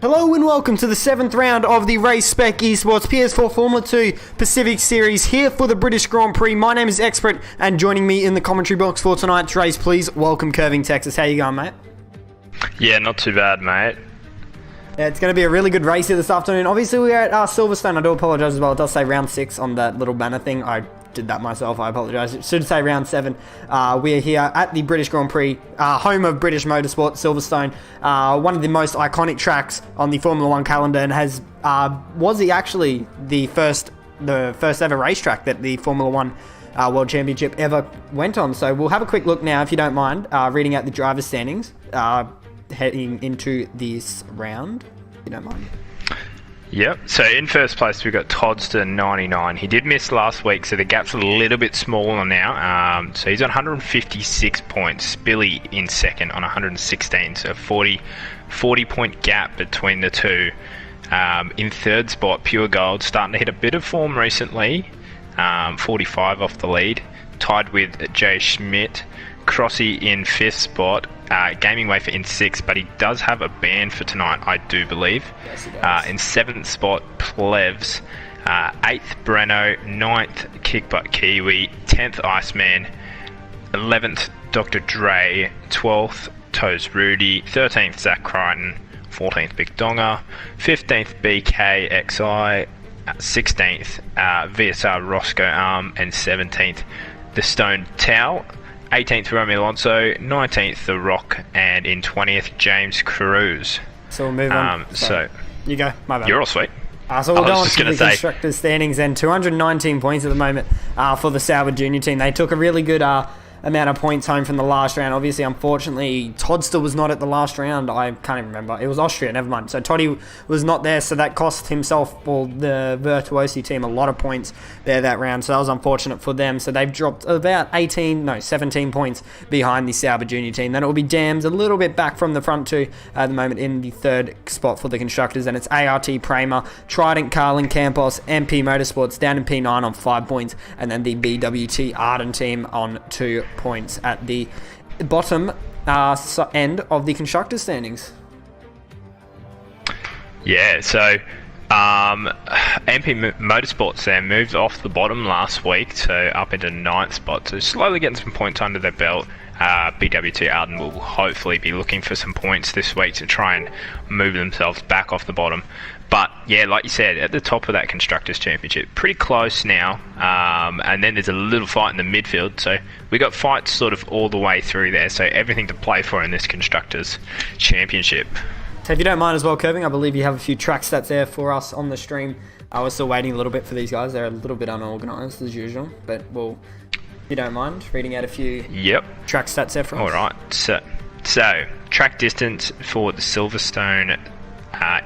Hello and welcome to the 7th round of the Race Spec Esports PS4 Formula 2 Pacific Series here for the British Grand Prix. My name is Exprit, and joining me in the commentary box for tonight's race, please welcome CurvingTexas. How you going, mate? Yeah, not too bad, mate. Yeah, it's going to be a really good race here this afternoon. Obviously, we're at Silverstone. I do apologise as well. It does say round 6 on that little banner thing. I did that myself. I apologise. It should say round 7. We are here at the British Grand Prix, home of British Motorsport, Silverstone. One of the most iconic tracks on the Formula 1 calendar, and was he actually the first ever racetrack that the Formula 1 World Championship ever went on. So we'll have a quick look now, if you don't mind, reading out the driver's standings heading into this round, if you don't mind. Yep, so in first place we've got Toddster 99. He did miss last week, so the gap's a little bit smaller now. So he's on 156 points. Billy in second on 116, so 40 point gap between the two. In third spot, Pure Gold, starting to hit a bit of form recently. 45 off the lead, tied with Jay Schmidt. Crossy in fifth spot, Gaming Wafer in sixth, but he does have a ban for tonight, I do believe. Yes, he does. In seventh spot, Plevs. Eighth, Breno. Ninth, Kickbutt Kiwi. 10th, Iceman. 11th, Dr. Dre. 12th, Toes Rudy. 13th, Zach Crichton. 14th, Big Donga. 15th, BKXI. 16th, VSR Roscoe Arm. And 17th, The Stone Towel. 18th, Romeo Alonso. 19th, The Rock. And in 20th, James Cruz. So we'll move on. So you go. My bad. you're all sweet. So we'll go on to the constructors' standings, and 219 points at the moment for the Sauber Junior team. They took a really good amount of points home from the last round. Obviously, unfortunately, Toddster was not at the last round. I can't even remember. It was Austria, never mind. So Toddy was not there, so that cost himself, or the Virtuosi team, a lot of points there that round. So that was unfortunate for them. So they've dropped about 17 points behind the Sauber Junior team. Then it will be Dams a little bit back from the front two at the moment in the third spot for the constructors. And it's ART Prema, Trident, Carlin, Campos, MP Motorsports down in P9 on 5 points. And then the BWT Arden team on 2 points at the bottom end of the constructors' standings. Yeah, so MP Motorsports there moved off the bottom last week, so up into 9th spot, so slowly getting some points under their belt. BWT Arden will hopefully be looking for some points this week to try and move themselves back off the bottom. But yeah, like you said, at the top of that Constructors' Championship, pretty close now. And then there's a little fight in the midfield. So we got fights sort of all the way through there. So everything to play for in this Constructors' Championship. So if you don't mind as well, Curving, I believe you have a few track stats there for us on the stream. We're still waiting a little bit for these guys. They're a little bit unorganised as usual. But we'll, if you don't mind, reading out a few track stats there for us. All right. So track distance for the Silverstone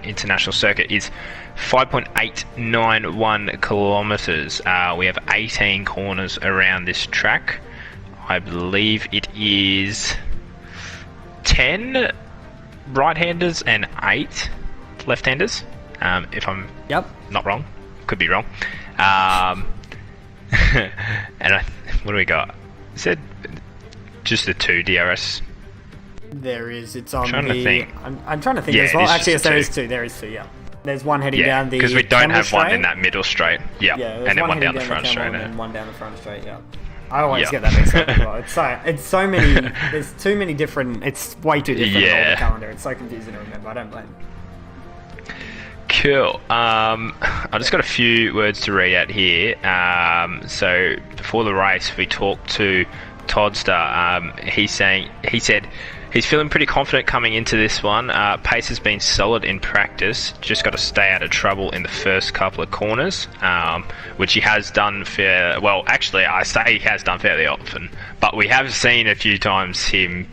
International Circuit is 5.891 kilometres. We have 18 corners around this track. I believe it is 10 right-handers and 8 left-handers, if I'm not wrong. Could be wrong. And what do we got? Is it just the 2 DRS? There is. It's on I'm trying to think as well. Actually, yes, there is 2. There is 2, yeah. There's one heading down the because we don't have straight. one in that middle straight. Yeah, and then one down the front straight. And one down the front straight, yeah. I always get that mixed up as well. It's so many, there's too many different, it's way too different on the calendar. It's so confusing to remember. I don't blame. Cool. I just got a few words to read out here. So before the race, we talked to Toddster. He said he's feeling pretty confident coming into this one. Pace has been solid in practice. Just got to stay out of trouble in the first couple of corners, which he has done actually, I say he has done fairly often. But we have seen a few times him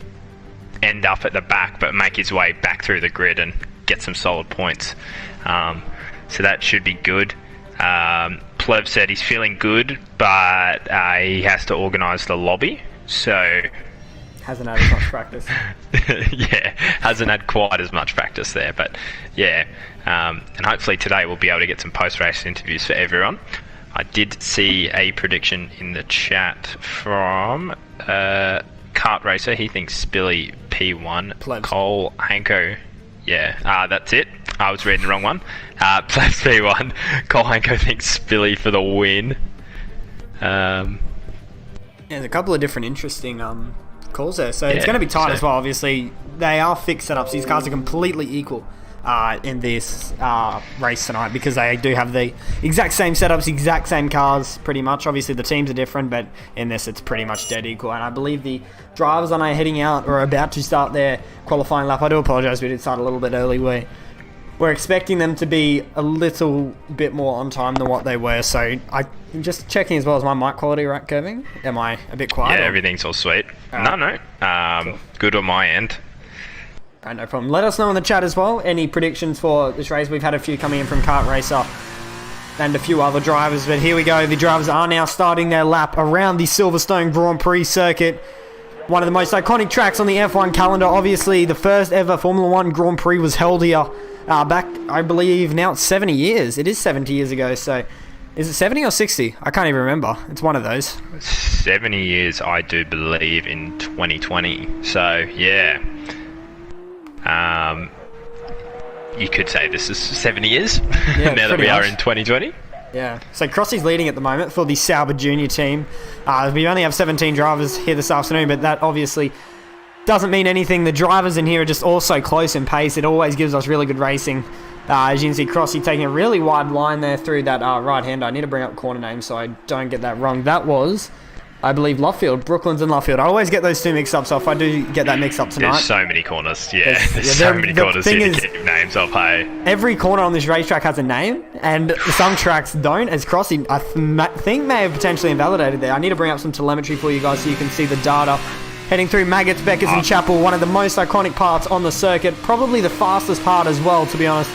end up at the back, but make his way back through the grid and get some solid points. So that should be good. Plev said he's feeling good, but he has to organise the lobby. So hasn't had as much practice. Hasn't had quite as much practice there, but and hopefully today we'll be able to get some post-race interviews for everyone. I did see a prediction in the chat from Kart Racer. He thinks Spilly P1, Plebs. Cole Hanko. That's it. I was reading the wrong one. Plebs P1. Cole Hanko thinks Billy for the win. Yeah, there's a couple of different interesting calls there. So it's going to be tight as well, obviously. They are fixed setups. These cars are completely equal in this race tonight because they do have the exact same setups, exact same cars, pretty much. Obviously, the teams are different, but in this, it's pretty much dead equal. And I believe the drivers are now heading out or about to start their qualifying lap. I do apologise, we did start a little bit early. We're expecting them to be a little bit more on time than what they were. So I'm just checking as well as my mic quality, right, Curving? Am I a bit quiet? Yeah, everything's all sweet. No. Cool. Good on my end. Right, no problem. Let us know in the chat as well. Any predictions for this race? We've had a few coming in from Kart Racer and a few other drivers. But here we go. The drivers are now starting their lap around the Silverstone Grand Prix circuit. One of the most iconic tracks on the F1 calendar. Obviously, the first ever Formula 1 Grand Prix was held here back, I believe, now it's 70 years. It is 70 years ago, so is it 70 or 60? I can't even remember. It's one of those. 70 years, I do believe, in 2020. So, yeah. You could say this is 70 years, now that we are in 2020. Yeah, so Crossy's leading at the moment for the Sauber Junior team. We only have 17 drivers here this afternoon, but that obviously doesn't mean anything. The drivers in here are just all so close in pace. It always gives us really good racing. As you can see, Crossy taking a really wide line there through that right-hander. I need to bring up corner names so I don't get that wrong. That was, I believe, Luffield. Brooklands and Luffield. I always get those two mixed up, so if I do get that mixed up tonight... There's so many corners, there's so many corners here to keep names up, hey. Every corner on this racetrack has a name, and some tracks don't, as Crossy, I think, may have potentially invalidated there. I need to bring up some telemetry for you guys so you can see the data. Heading through Maggots, Beckers and Chapel, one of the most iconic parts on the circuit. Probably the fastest part as well, to be honest.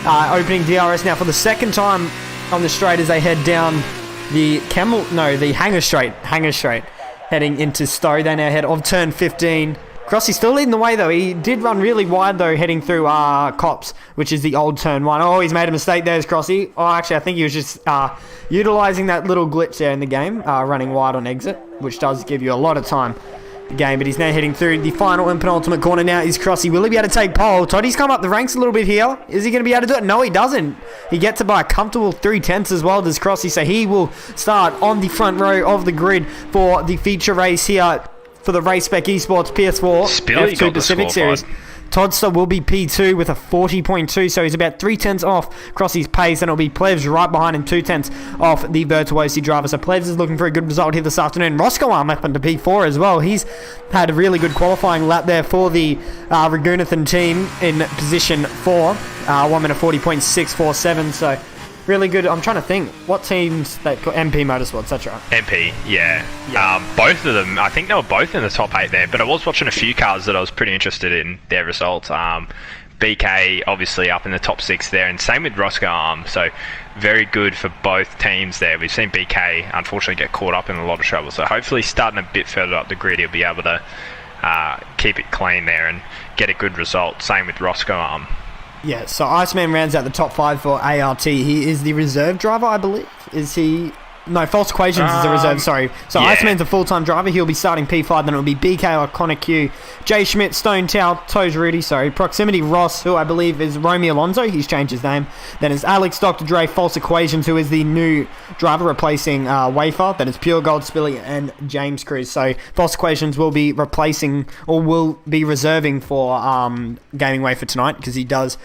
Opening DRS now for the second time on the straight as they head down the Hanger Straight, heading into Stowe. They now head off turn 15. Crossy's still leading the way though. He did run really wide though, heading through Cops, which is the old turn 1. Oh, he's made a mistake there, Crossy. Oh, actually, I think he was just utilising that little glitch there in the game, running wide on exit, which does give you a lot of time. Game, but he's now heading through the final and penultimate corner now is Crossy. Will he be able to take pole? Toddy's come up the ranks a little bit here. Is he going to be able to do it? No, he doesn't. He gets it by a comfortable 3/10 as well, does Crossy, so he will start on the front row of the grid for the feature race here for the Race Spec Esports PS4 F2 Pacific Series. Toddster will be P2 with a 40.2, so he's about 3/10 off Crossy's pace, and it'll be Plevs right behind him, 2/10 off the Virtuosi driver. So Plevs is looking for a good result here this afternoon. Roscoe Arm up into P4 as well. He's had a really good qualifying lap there for the Ragunathan team in position 4, 1 minute 40.647, so really good. I'm trying to think what teams they call MP Motorsports. That's right. MP, yeah. Both of them. I think they were both in the top 8 there. But I was watching a few cars that I was pretty interested in their results. BK obviously up in the top 6 there, and same with Roscoe Arm. So very good for both teams there. We've seen BK unfortunately get caught up in a lot of trouble. So hopefully starting a bit further up the grid, he'll be able to keep it clean there and get a good result. Same with Roscoe Arm. Yeah, so Iceman rounds out the top 5 for ART. He is the reserve driver, I believe. Is he... No, False Equations is the reserve, sorry. So yeah. Iceman's a full-time driver. He'll be starting P5, then it'll be BK, Iconic Q, Jay Schmidt, Stone Tao, Toes Rudy, Proximity Ross, who I believe is Romy Alonso. He's changed his name. Then it's Alex, Dr. Dre, False Equations, who is the new driver replacing Wafer. Then it's Pure Gold, Spilly, and James Cruz. So False Equations will be replacing, or will be reserving for Gaming Wafer tonight, because he does...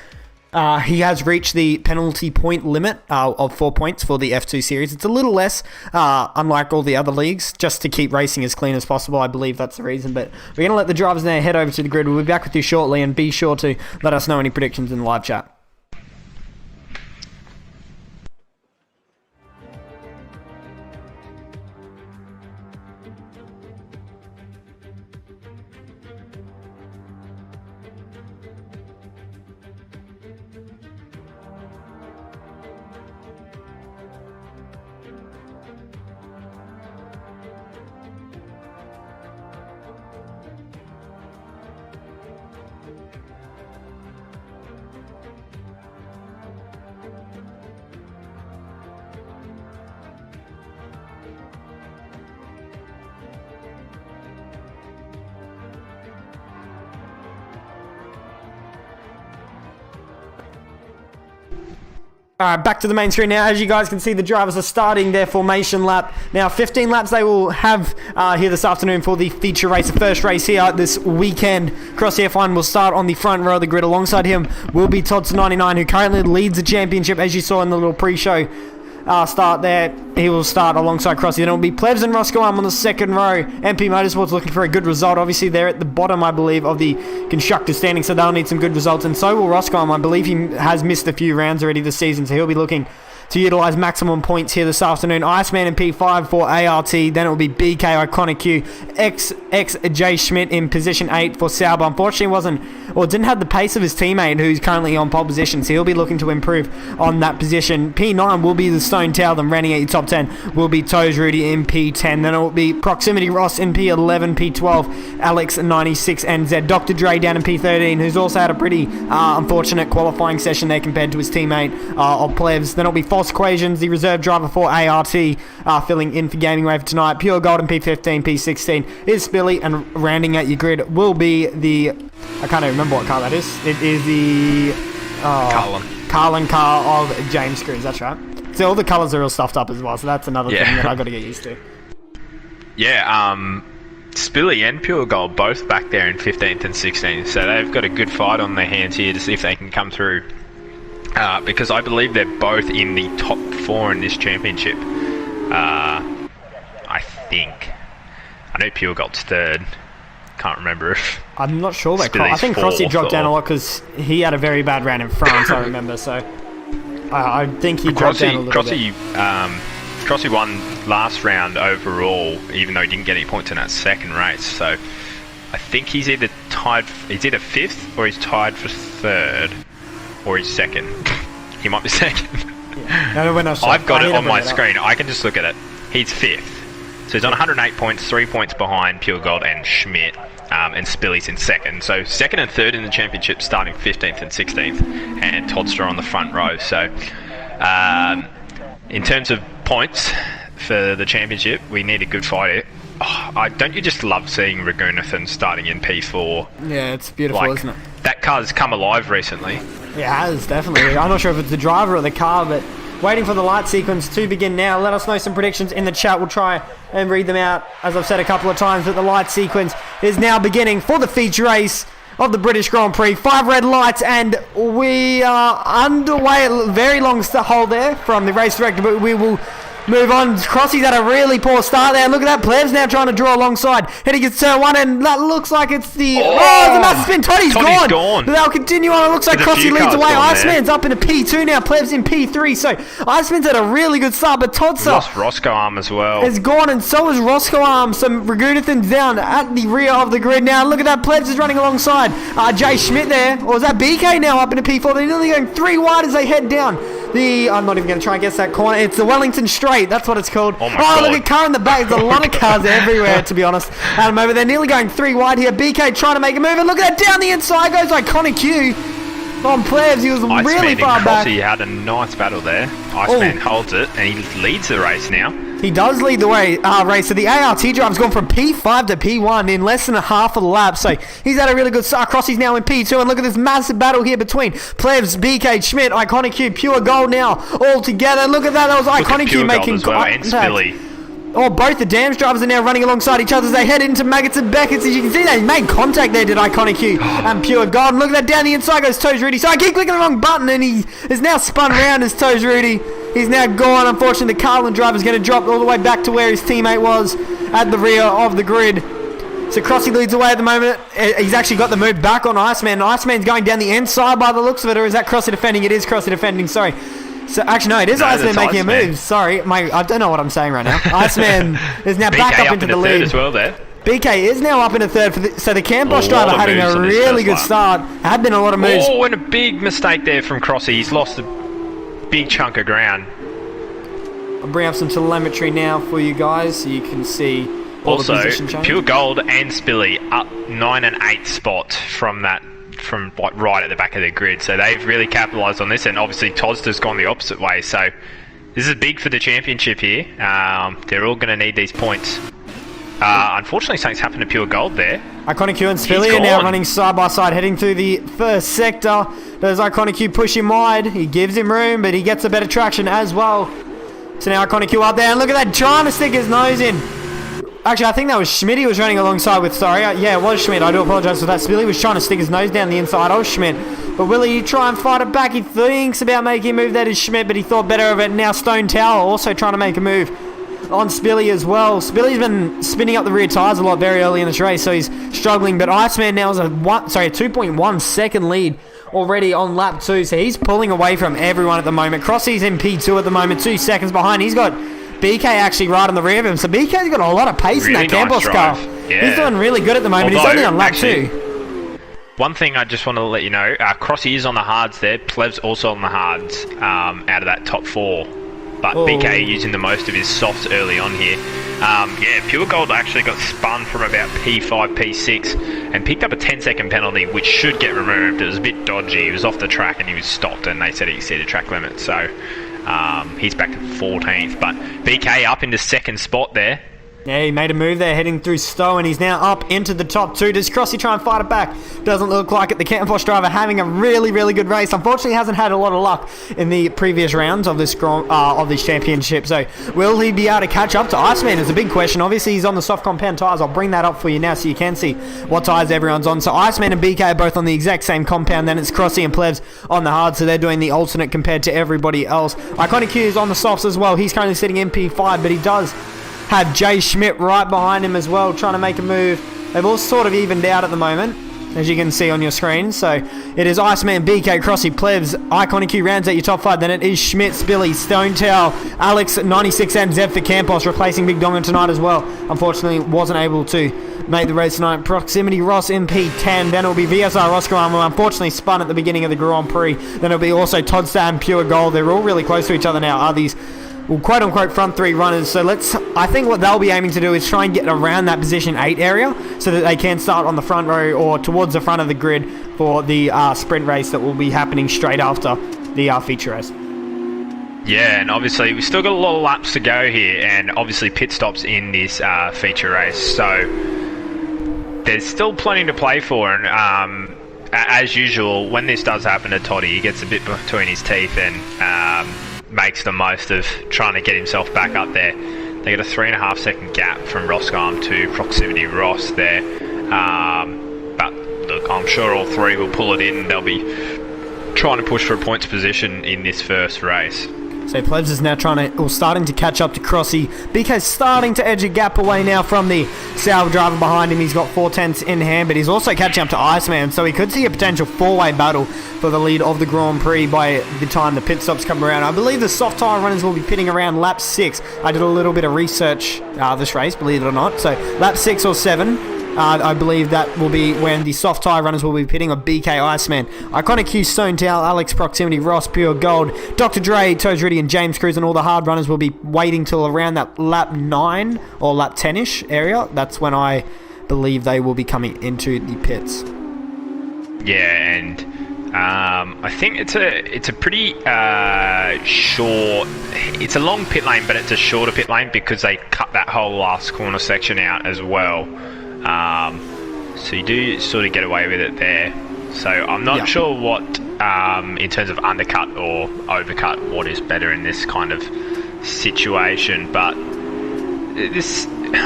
he has reached the penalty point limit of 4 points for the F2 series. It's a little less, unlike all the other leagues, just to keep racing as clean as possible. I believe that's the reason. But we're going to let the drivers now head over to the grid. We'll be back with you shortly, and be sure to let us know any predictions in the live chat. Alright, back to the main screen now. As you guys can see, the drivers are starting their formation lap. Now, 15 laps they will have here this afternoon for the feature race. The first race here this weekend. Crossy F1 will start on the front row of the grid. Alongside him will be Toddster99, who currently leads the championship, as you saw in the little pre-show start there. He will start alongside Crossy. Then it will be Plebs and Roscoe on the second row. MP Motorsports looking for a good result. Obviously, they're at the bottom, I believe, of the constructor standing, so they'll need some good results. And so will Roscoe. I believe he has missed a few rounds already this season, so he'll be looking to utilise maximum points here this afternoon. Iceman in P5 for ART. Then it will be BK, Iconic Q, XJ Schmidt in position 8 for Sauber. Unfortunately, didn't have the pace of his teammate, who's currently on pole position, so he'll be looking to improve on that position. P9 will be the Stone Tail. Then rounding out your top 10 will be Toes Rudy in P10. Then it will be Proximity Ross in P11, P12, Alex 96, and Z. Dr. Dre down in P13, who's also had a pretty unfortunate qualifying session there compared to his teammate of Plebs. Then it'll be False Equations, the reserve driver for ART, filling in for Gaming Wave tonight. Pure Gold in P15, P16 is Spilly, and rounding out your grid will be the... I can't even remember what car that is. It is the... Carlin car of James Cruz, that's right. So all the colours are all stuffed up as well, so that's another thing that I've got to get used to. Yeah, Spilly and Pure Gold both back there in 15th and 16th, so they've got a good fight on their hands here to see if they can come through. Because I believe they're both in the top 4 in this championship. I think. I know Pure Gold's 3rd. Can't remember if... I'm not sure. I think Crossy dropped down a lot because he had a very bad round in France, I remember, so... I think he dropped down a little bit. Crossy won last round overall, even though he didn't get any points in that second race, so... I think he's either 5th or he's tied for 3rd. Or he's 2nd. He might be 2nd. Yeah. I've got it on my screen. I can just look at it. He's 5th. So he's on 108 points, 3 points behind Pure Gold and Schmidt. And Spilly's in 2nd. So 2nd and 3rd in the championship, starting 15th and 16th. And Toddster on the front row. So in terms of points for the championship, we need a good fight. Don't you just love seeing Ragunathan starting in P4? Yeah, it's beautiful, isn't it? That car's come alive recently. It has, definitely. I'm not sure if it's the driver or the car, but waiting for the light sequence to begin now. Let us know some predictions in the chat. We'll try and read them out, as I've said a couple of times, but the light sequence is now beginning for the feature race of the British Grand Prix. 5 red lights, and we are underway. A very long hold there from the race director, but we will... move on. Crossy's had a really poor start there. Look at that. Plebs now trying to draw alongside. Heading gets turn 1, and that looks like it's the... the massive spin. Toddy's gone. They'll continue on. It looks like Crossy leads away. Iceman's up into P2 now. Plebs in P3. So Iceman's had a really good start, but Toddster... lost Roscoe Arm as well. ...is gone, and so is Roscoe Arm. Some Ragunathan's down at the rear of the grid now. Look at that. Plebs is running alongside Jay Schmidt there. Or is that BK now up into P4? They're nearly going 3 wide as they head down. I'm not even going to try and guess that corner. It's the Wellington Straight. That's what it's called. Oh, my God. Look at car in the back. There's a lot of cars everywhere, to be honest. At the moment, they're nearly going 3 wide here. BK trying to make a move. And look at that. Down the inside goes Iconic Q. On Plebs, he was really far back. He had a nice battle there. Iceman holds it, and he leads the race now. He does lead the race. So the ART driver's gone from P5 to P1 in less than a half of the lap. So he's had a really good start. Crossy's now in P2. And look at this massive battle here between Plebs, BK, Schmidt, Iconic Q, Pure Gold now all together. Look at that. That was Iconic Q making contact. And Spilly. Both the Dams drivers are now running alongside each other as they head into Maggots and Beckett's. As you can see, they made contact there, did Iconic Q and Pure Gold. And look at that, down the inside goes Toes Rudy. So I keep clicking the wrong button, and he is now spun around as Toes Rudy. He's now gone. Unfortunately, the Carlin driver is going to drop all the way back to where his teammate was at the rear of the grid. So Crossy leads away at the moment. He's actually got the move back on Iceman. Iceman's going down the inside by the looks of it, or is that Crossy defending? It is Crossy defending, sorry. So actually, no, it is Iceman making a move. Sorry, I don't know what I'm saying right now. Iceman is now back up into the lead. As well there. BK is now up into 3rd. So the Cambosh driver having a really good start. Had been a lot of moves. And a big mistake there from Crossy. He's lost a big chunk of ground. I'll bring up some telemetry now for you guys so you can see all the position change. Pure Gold and Spilly up 9 and 8 spots from like right at the back of the grid, so they've really capitalised on this, and obviously Toddster's gone the opposite way, so this is big for the championship here. They're all going to need these points. Unfortunately, something's happened to Pure Gold there. Iconic Q and Spilly are now running side by side, heading through the first sector. Does Iconic Q push him wide? He gives him room, but he gets a better traction as well. So now Iconic Q up there, and look at that, trying to stick his nose in. Actually, I think that was Schmidt he was running alongside with, sorry. Yeah, it was Schmidt. I do apologise for that. Spilly was trying to stick his nose down the inside of Schmidt. But will he try and fight it back? He thinks about making a move. That is Schmidt, but he thought better of it. Now Stone Tower also trying to make a move on Spilly as well. Spilly's been spinning up the rear tyres a lot very early in this race, so he's struggling. But Iceman now has a 2.1 second lead already on lap 2, so he's pulling away from everyone at the moment. Crossy's in P2 at the moment, 2 seconds behind. He's got BK actually right on the rear of him, so BK's got a lot of pace in that Campos car. Yeah. He's doing really good at the moment. He's only on lap 2. One thing I just want to let you know, Crossy is on the hards there. Plev's also on the hards out of that top 4. But BK using the most of his softs early on here. Pure Gold actually got spun from about P5, P6 and picked up a 10-second penalty, which should get removed. It was a bit dodgy. He was off the track and he was stopped, and they said he exceeded track limit. So he's back to 14th. But BK up into second spot there. Yeah, he made a move there heading through Stowe, and he's now up into the top 2. Does Crossy try and fight it back? Doesn't look like it. The Campos driver having a really, really good race. Unfortunately, hasn't had a lot of luck in the previous rounds of this championship. So will he be able to catch up to Iceman is a big question. Obviously, he's on the soft compound tyres. I'll bring that up for you now so you can see what tyres everyone's on. So Iceman and BK are both on the exact same compound. Then it's Crossy and Plebs on the hard, so they're doing the alternate compared to everybody else. Iconic Q is on the softs as well. He's currently sitting in P5, but he does have Jay Schmidt right behind him as well, trying to make a move. They've all sort of evened out at the moment, as you can see on your screen. So it is Iceman, BK, Crossy, Plebs, Iconic Q rounds out your top 5. Then it is Schmidt, Spilly, Stone Tower, Alex, 96, and Zev for Campos, replacing Big Dongan tonight as well. Unfortunately, wasn't able to make the race tonight. Proximity Ross in P10. Then it'll be VSR Roscoe, who unfortunately spun at the beginning of the Grand Prix. Then it'll be also Toddster and Pure Gold. They're all really close to each other now, are these quote-unquote front 3 runners. So I think what they'll be aiming to do is try and get around that position 8 area so that they can start on the front row or towards the front of the grid for the sprint race that will be happening straight after the feature race. Yeah, and obviously we've still got a lot of laps to go here, and obviously pit stops in this feature race, so there's still plenty to play for. And as usual, when this does happen to Toddy, he gets a bit between his teeth and makes the most of trying to get himself back up there. They get a 3.5 second gap from Roscoe to Proximity Ross there. But look, I'm sure all 3 will pull it in. They'll be trying to push for a points position in this first race. So Plebs is now starting to catch up to Crossy. BK's starting to edge a gap away now from the Sauber driver behind him. He's got 4/10 in hand, but he's also catching up to Iceman, so he could see a potential 4-way battle for the lead of the Grand Prix by the time the pit stops come around. I believe the soft tyre runners will be pitting around lap 6. I did a little bit of research this race, believe it or not. So lap 6 or 7. I believe that will be when the soft tyre runners will be pitting on BK Iceman, Iconic Q, Stone Tower, Alex, Proximity, Ross, Pure Gold, Dr. Dre, Toes Riddy, and James Cruz, and all the hard runners will be waiting till around that lap 9 or lap 10-ish area. That's when I believe they will be coming into the pits. Yeah, and I think it's a pretty short. It's a long pit lane, but it's a shorter pit lane because they cut that whole last corner section out as well. So you do sort of get away with it there. So I'm not sure what, in terms of undercut or overcut, what is better in this kind of situation. But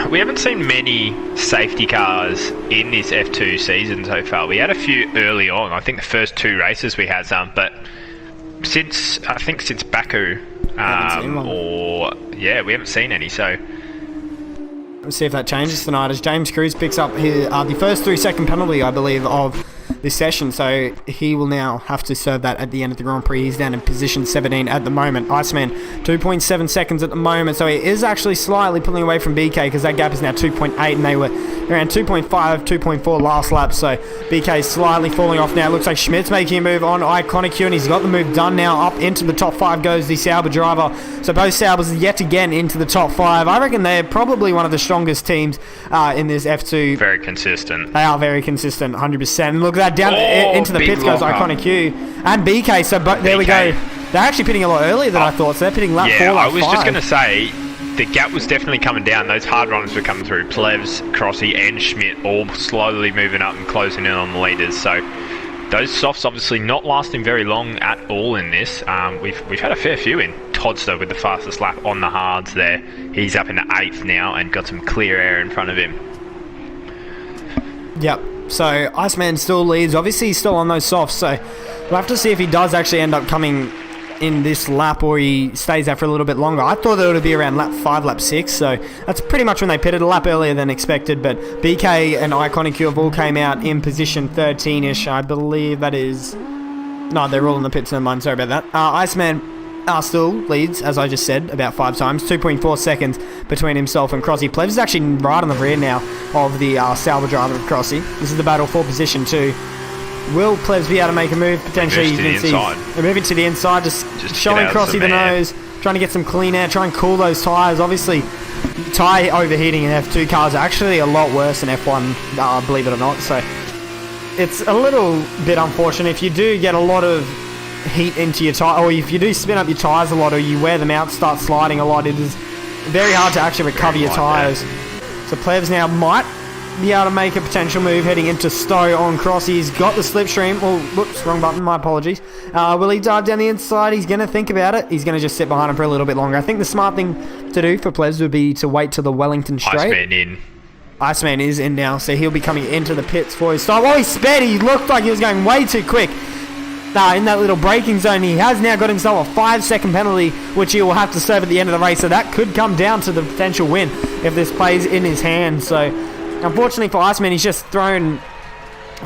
we haven't seen many safety cars in this F2 season so far. We had a few early on. I think the first 2 races we had some, but since Baku, we haven't seen any. So let's see if that changes tonight as James Cruz picks up the first 3-second penalty, I believe, of this session. So he will now have to serve that at the end of the Grand Prix. He's down in position 17 at the moment. Iceman, 2.7 seconds at the moment. So he is actually slightly pulling away from BK because that gap is now 2.8 and they were around 2.5, 2.4 last lap. So BK is slightly falling off now. It looks like Schmidt's making a move on Iconic Q and he's got the move done now. Up into the top 5 goes the Sauber driver. So both Saubers yet again into the top 5. I reckon they're probably one of the strongest teams in this F2. Very consistent. They are very consistent, 100%. And look at that, down into the pits goes Iconic Q and BK. So there we go. They're actually pitting a lot earlier than I thought. So they're pitting lap 4, lap 5. I was just going to say, the gap was definitely coming down. Those hard runners were coming through. Plevs, Crossy and Schmidt all slowly moving up and closing in on the leaders. So those softs obviously not lasting very long at all in this. We've had a fair few in. Todster with the fastest lap on the hards there. He's up in the 8th now and got some clear air in front of him. Yep. So Iceman still leads. Obviously he's still on those softs, so we'll have to see if he does actually end up coming in this lap or he stays there for a little bit longer. I thought that it would be around lap 5, lap 6, so that's pretty much when they pitted, a lap earlier than expected. But BK and Iconic have all came out in position 13ish, I believe that is. No, they're all in the pits, no mind, sorry about that. Iceman still leads, as I just said, about 5 times. 2.4 seconds between himself and Crossy. Plebs is actually right on the rear now of the Sauber driver of Crossy. This is the battle for position 2. Will Plebs be able to make a move? Potentially. You can see moving to the inside, just showing Crossy the nose, trying to get some clean air, try and cool those tyres. Obviously, tyre overheating in F2 cars are actually a lot worse than F1, believe it or not. So it's a little bit unfortunate if you do get a lot of heat into your tyre, or if you do spin up your tyres a lot, or you wear them out, start sliding a lot, it is very hard to actually recover your tyres. So Plebs now might be able to make a potential move heading into Stowe on Crossy. He's got the slipstream. Oh, whoops, wrong button, my apologies. Will he dive down the inside? He's going to think about it. He's going to just sit behind him for a little bit longer. I think the smart thing to do for Plebs would be to wait till the Wellington straight. Iceman in. Iceman is in now, so he'll be coming into the pits for his start. Oh, he sped. He looked like he was going way too quick. In that little braking zone, he has now got himself a 5-second penalty, which he will have to serve at the end of the race. So that could come down to the potential win if this plays in his hands. So unfortunately for Iceman, he's just thrown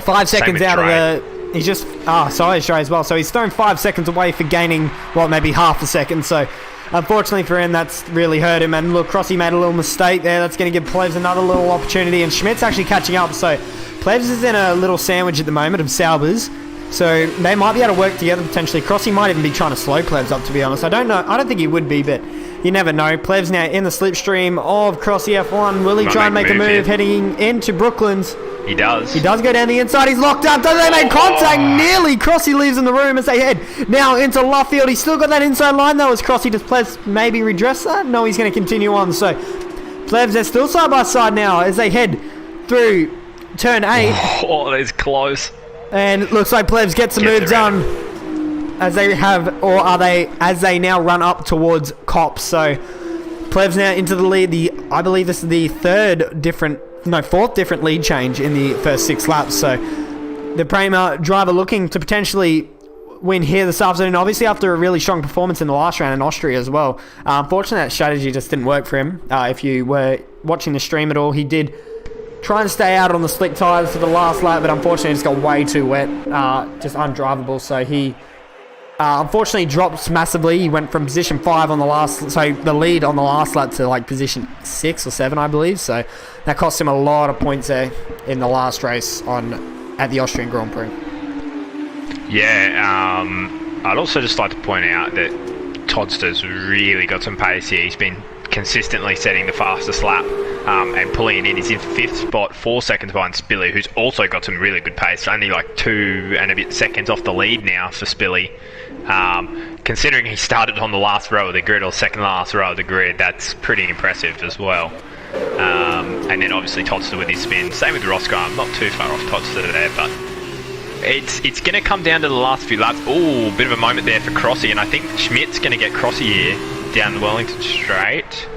5 seconds out of the... He's just... sorry, Stray as well. So he's thrown 5 seconds away for gaining, well, maybe half a second. So unfortunately for him, that's really hurt him. And look, Crossy made a little mistake there. That's going to give Plebs another little opportunity. And Schmidt's actually catching up. So Plebs is in a little sandwich at the moment of Saubers. So they might be able to work together potentially. Crossy might even be trying to slow Plebs up, to be honest. I don't know. I don't think he would be, but you never know. Plebs now in the slipstream of Crossy F1. Will he try and make a move heading into Brooklands? He does. He does go down the inside. He's locked up. Does they make contact? Nearly. Crossy leaves in the room as they head now into Luffield. He's still got that inside line though. As Crossy, does Plebs maybe redress that? No, he's going to continue on. So Plebs, they're still side by side now as they head through turn 8. Oh, that's close. And it looks like Plebs gets the move done as they have, or are they, as they now run up towards Cops. So Plebs now into the lead. I believe this is the fourth different lead change in the first 6 laps. So the Prema driver looking to potentially win here this afternoon, obviously after a really strong performance in the last round in Austria as well. Unfortunately, that strategy just didn't work for him. If you were watching the stream at all, he did try and stay out on the slick tyres for the last lap, but unfortunately just got way too wet, just undrivable. So he unfortunately drops massively. He went from position 5 on the last, so the lead on the last lap, to like position 6 or 7, I believe. So that cost him a lot of points there in the last race at the Austrian Grand Prix. Yeah, I'd also just like to point out that Todster's really got some pace here. He's been consistently setting the fastest lap and pulling it in. He's in 5th spot, 4 seconds behind Spilly, who's also got some really good pace. Only like 2 and a bit seconds off the lead now for Spilly. Considering he started on the last row of the grid, or second last row of the grid, that's pretty impressive as well. And then obviously Todster with his spin. Same with Roscoe. I'm not too far off Todster there, but it's going to come down to the last few laps. Ooh, bit of a moment there for Crossy, and I think Schmidt's going to get Crossy here down the Wellington straight.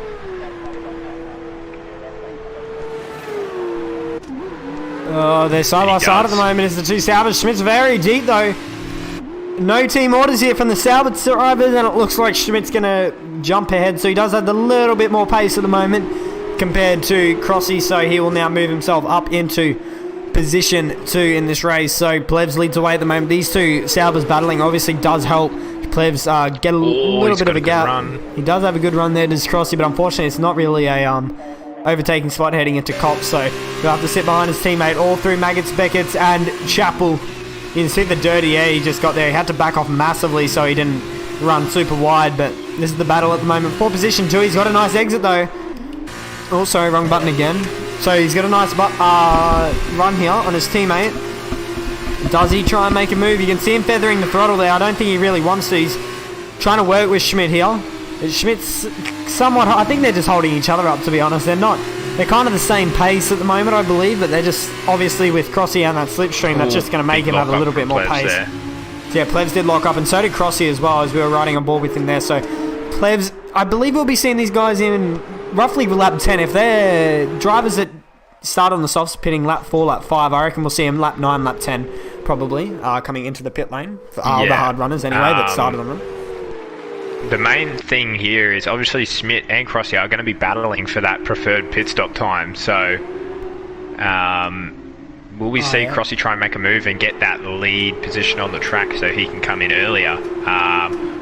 Oh, they're side by side at the moment as the two Saubers. Schmidt's very deep though. No team orders here from the Sauber drivers, and it looks like Schmidt's going to jump ahead. So he does have a little bit more pace at the moment compared to Crossy. So he will now move himself up into position 2 in this race. So Plebs leads away at the moment. These two Saubers battling obviously does help Plebs get a little bit of a gap. He does have a good run there, does Crossy, but unfortunately it's not really a overtaking spot heading into Cops. So he'll have to sit behind his teammate all through Maggots, Beckett's and Chappell. You can see the dirty air he just got there. He had to back off massively so he didn't run super wide, but this is the battle at the moment for position 2. He's got a nice exit though. Oh, sorry, wrong button again. So he's got a nice run here on his teammate. Does he try and make a move? You can see him feathering the throttle there. I don't think he really wants to. He's trying to work with Schmidt here. Schmidt's somewhat. I think they're just holding each other up, to be honest. They're kind of the same pace at the moment, I believe, but they're just, obviously, with Crossy and that slipstream, that's just going to make him have a little bit more pace. So yeah, Plebs did lock up, and so did Crossy as well, as we were riding on board with him there. So Plebs, I believe we'll be seeing these guys in roughly lap 10. If they're drivers that start on the softs pitting lap 4, lap 5, I reckon we'll see them lap 9, lap 10, probably, coming into the pit lane. For all the hard runners, anyway, that started on them. The main thing here is obviously Schmidt and Crossy are going to be battling for that preferred pit stop time. So, will we see Crossy try and make a move and get that lead position on the track so he can come in earlier?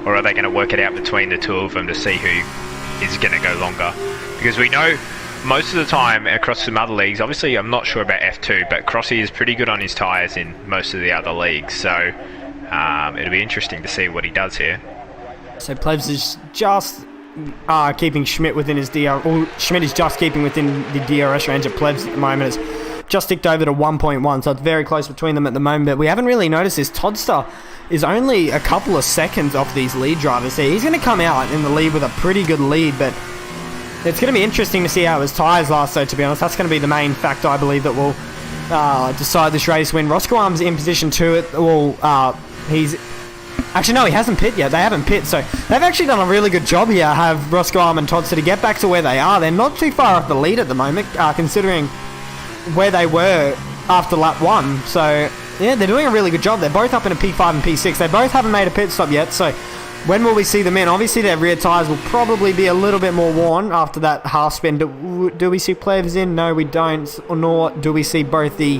Or are they going to work it out between the two of them to see who is going to go longer? Because we know most of the time across some other leagues, obviously I'm not sure about F2, but Crossy is pretty good on his tyres in most of the other leagues. So, it'll be interesting to see what he does here. So Plebs is just keeping Schmidt within his DR. Or Schmidt is just keeping within the DRS range of Plebs at the moment. It's just ticked over to 1.1, so it's very close between them at the moment. But we haven't really noticed this. Todster is only a couple of seconds off these lead drivers here. He's going to come out in the lead with a pretty good lead, but it's going to be interesting to see how his tyres last, though, to be honest. That's going to be the main factor, I believe, that will decide this race. When Roscoe Arm's in position 2, he's... Actually, no, he hasn't pit yet. They haven't pit, so they've actually done a really good job here, have Roscoe Arm and Todster, to get back to where they are. They're not too far off the lead at the moment, considering where they were after lap 1. So, yeah, they're doing a really good job. They're both up in a P5 and P6. They both haven't made a pit stop yet, so when will we see them in? Obviously, their rear tyres will probably be a little bit more worn after that half spin. Do we see Plebs in? No, we don't. Nor do we see both the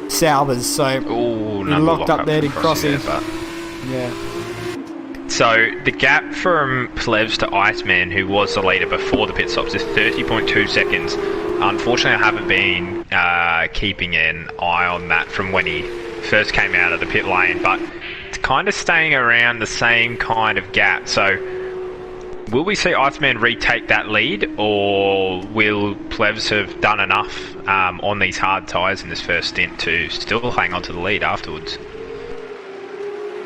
Saubers. So, locked up there to Crossy. Yeah. So the gap from Plebs to Iceman, who was the leader before the pit stops, is 30.2 seconds. Unfortunately, I haven't been keeping an eye on that from when he first came out of the pit lane, but it's kind of staying around the same kind of gap. So will we see Iceman retake that lead, or will Plebs have done enough on these hard tyres in this first stint to still hang on to the lead afterwards?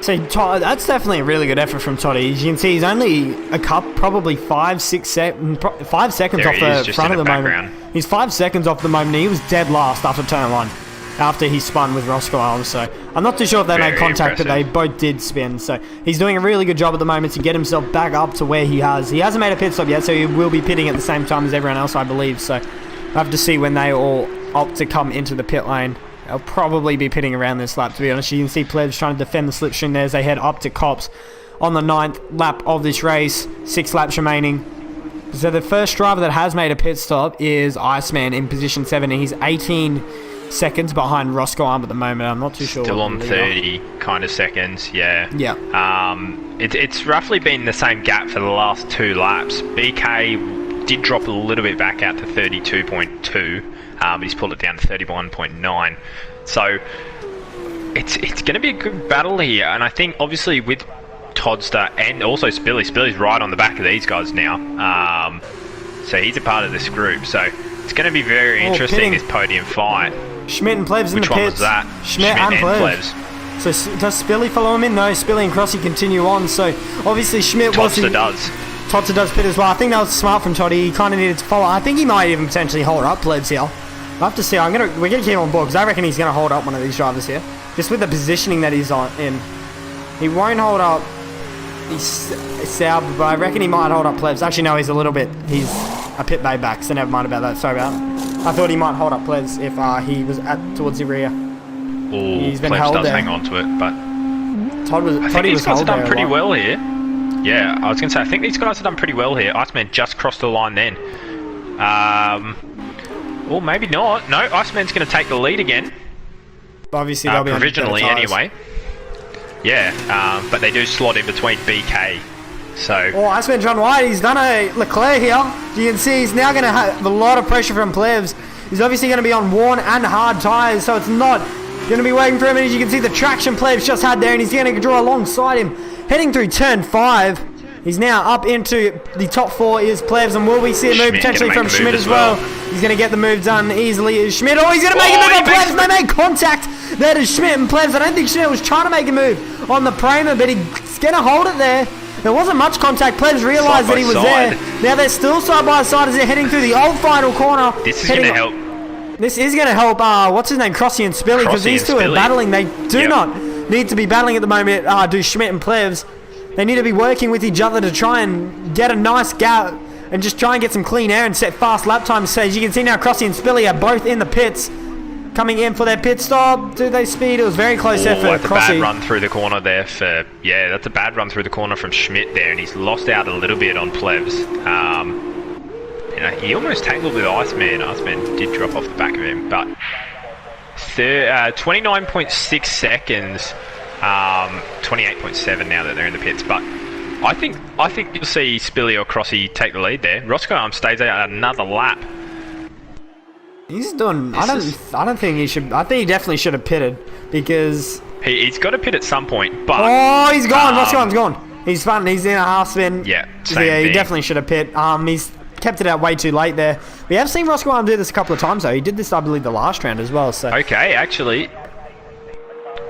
So that's definitely a really good effort from Toddy. As you can see, he's only probably 5 seconds off the front at the moment. He's 5 seconds off the moment. He was dead last after turn 1, after he spun with Roscoe Arms. So I'm not too sure if they made contact, but they both did spin. So he's doing a really good job at the moment to get himself back up to where he has. He hasn't made a pit stop yet, so he will be pitting at the same time as everyone else, I believe. So I have to see when they all opt to come into the pit lane. They'll probably be pitting around this lap, to be honest. You can see Plebs trying to defend the slipstream there as they head up to Cops on the 9th lap of this race. 6 laps remaining. So the first driver that has made a pit stop is Iceman in position 7, and he's 18 seconds behind Roscoe Arm at the moment. I'm not too sure. Still on 30 kind of seconds, yeah. Yeah. It's roughly been the same gap for the last 2 laps. BK did drop a little bit back out to 32.2. But he's pulled it down to 31.9. So it's going to be a good battle here, and I think obviously with Todster and also Spilly's right on the back of these guys now. So he's a part of this group. So it's going to be very interesting, this podium fight. Schmidt and Plebs in the pits. Which one was that? Schmidt and Plebs. So does Spilly follow him in? No, Spilly and Crossy continue on. So obviously Schmidt Todster does. Todster does pit as well. I think that was smart from Toddy. He kind of needed to follow. I think he might even potentially hold up Plebs here. We'll have to see. We're gonna keep him on board because I reckon he's gonna hold up one of these drivers here, just with the positioning that he's in. He won't hold up. He's Sauber, but I reckon he might hold up Plebs. Actually, no, he's a pit bay back, so never mind about that. Sorry about that. I thought he might hold up Plebs if he was towards the rear. He's been held there. Hang on to it, but I think these guys have done pretty well here. Yeah, I was gonna say I think these guys have done pretty well here. Iceman just crossed the line then. Or maybe not. No, Iceman's going to take the lead again. Obviously, they'll be provisionally anyway. Yeah, but they do slot in between BK. So. Iceman's run wide. He's done a Leclerc here. You can see he's now going to have a lot of pressure from Plebs. He's obviously going to be on worn and hard tyres, so it's not going to be waiting for him. And as you can see, the traction Plebs just had there, and he's going to draw alongside him, heading through turn 5. He's now up into the top 4 is Plebs, and will we see a move potentially from Schmidt as well? He's going to get the move done easily. Schmidt, he's going to make a move on Plebs. They made contact there to Schmidt and Plebs. I don't think Schmidt was trying to make a move on the Prima, but he's going to hold it there. There wasn't much contact. Plebs realised that he was there. Now they're still side by side as they're heading through the old final corner. This is going to help. This is going to help, what's his name, Crossy and Spilly, because these two are battling. They do not need to be battling at the moment, do Schmidt and Plebs. They need to be working with each other to try and get a nice gap and just try and get some clean air and set fast lap times. So as you can see now, Crossy and Spilly are both in the pits, coming in for their pit stop. Do they speed? It was very close there for that's Crossy. A bad run through the corner there for, that's a bad run through the corner from Schmidt there, and he's lost out a little bit on Plebs. He almost tangled with Iceman. Iceman did drop off the back of him, but 29.6 seconds, 28.7 now that they're in the pits. But I think you'll see Spilly or Crossy take the lead there. Roscoe stays out another lap. He's done. I don't think he should. I think he definitely should have pitted because he's got to pit at some point. But he's gone. Roscoe's gone. He's fun. He's in a half spin. Yeah, he definitely should have pit. He's kept it out way too late there. We have seen Roscoe do this a couple of times though. He did this, I believe, the last round as well. So okay, actually.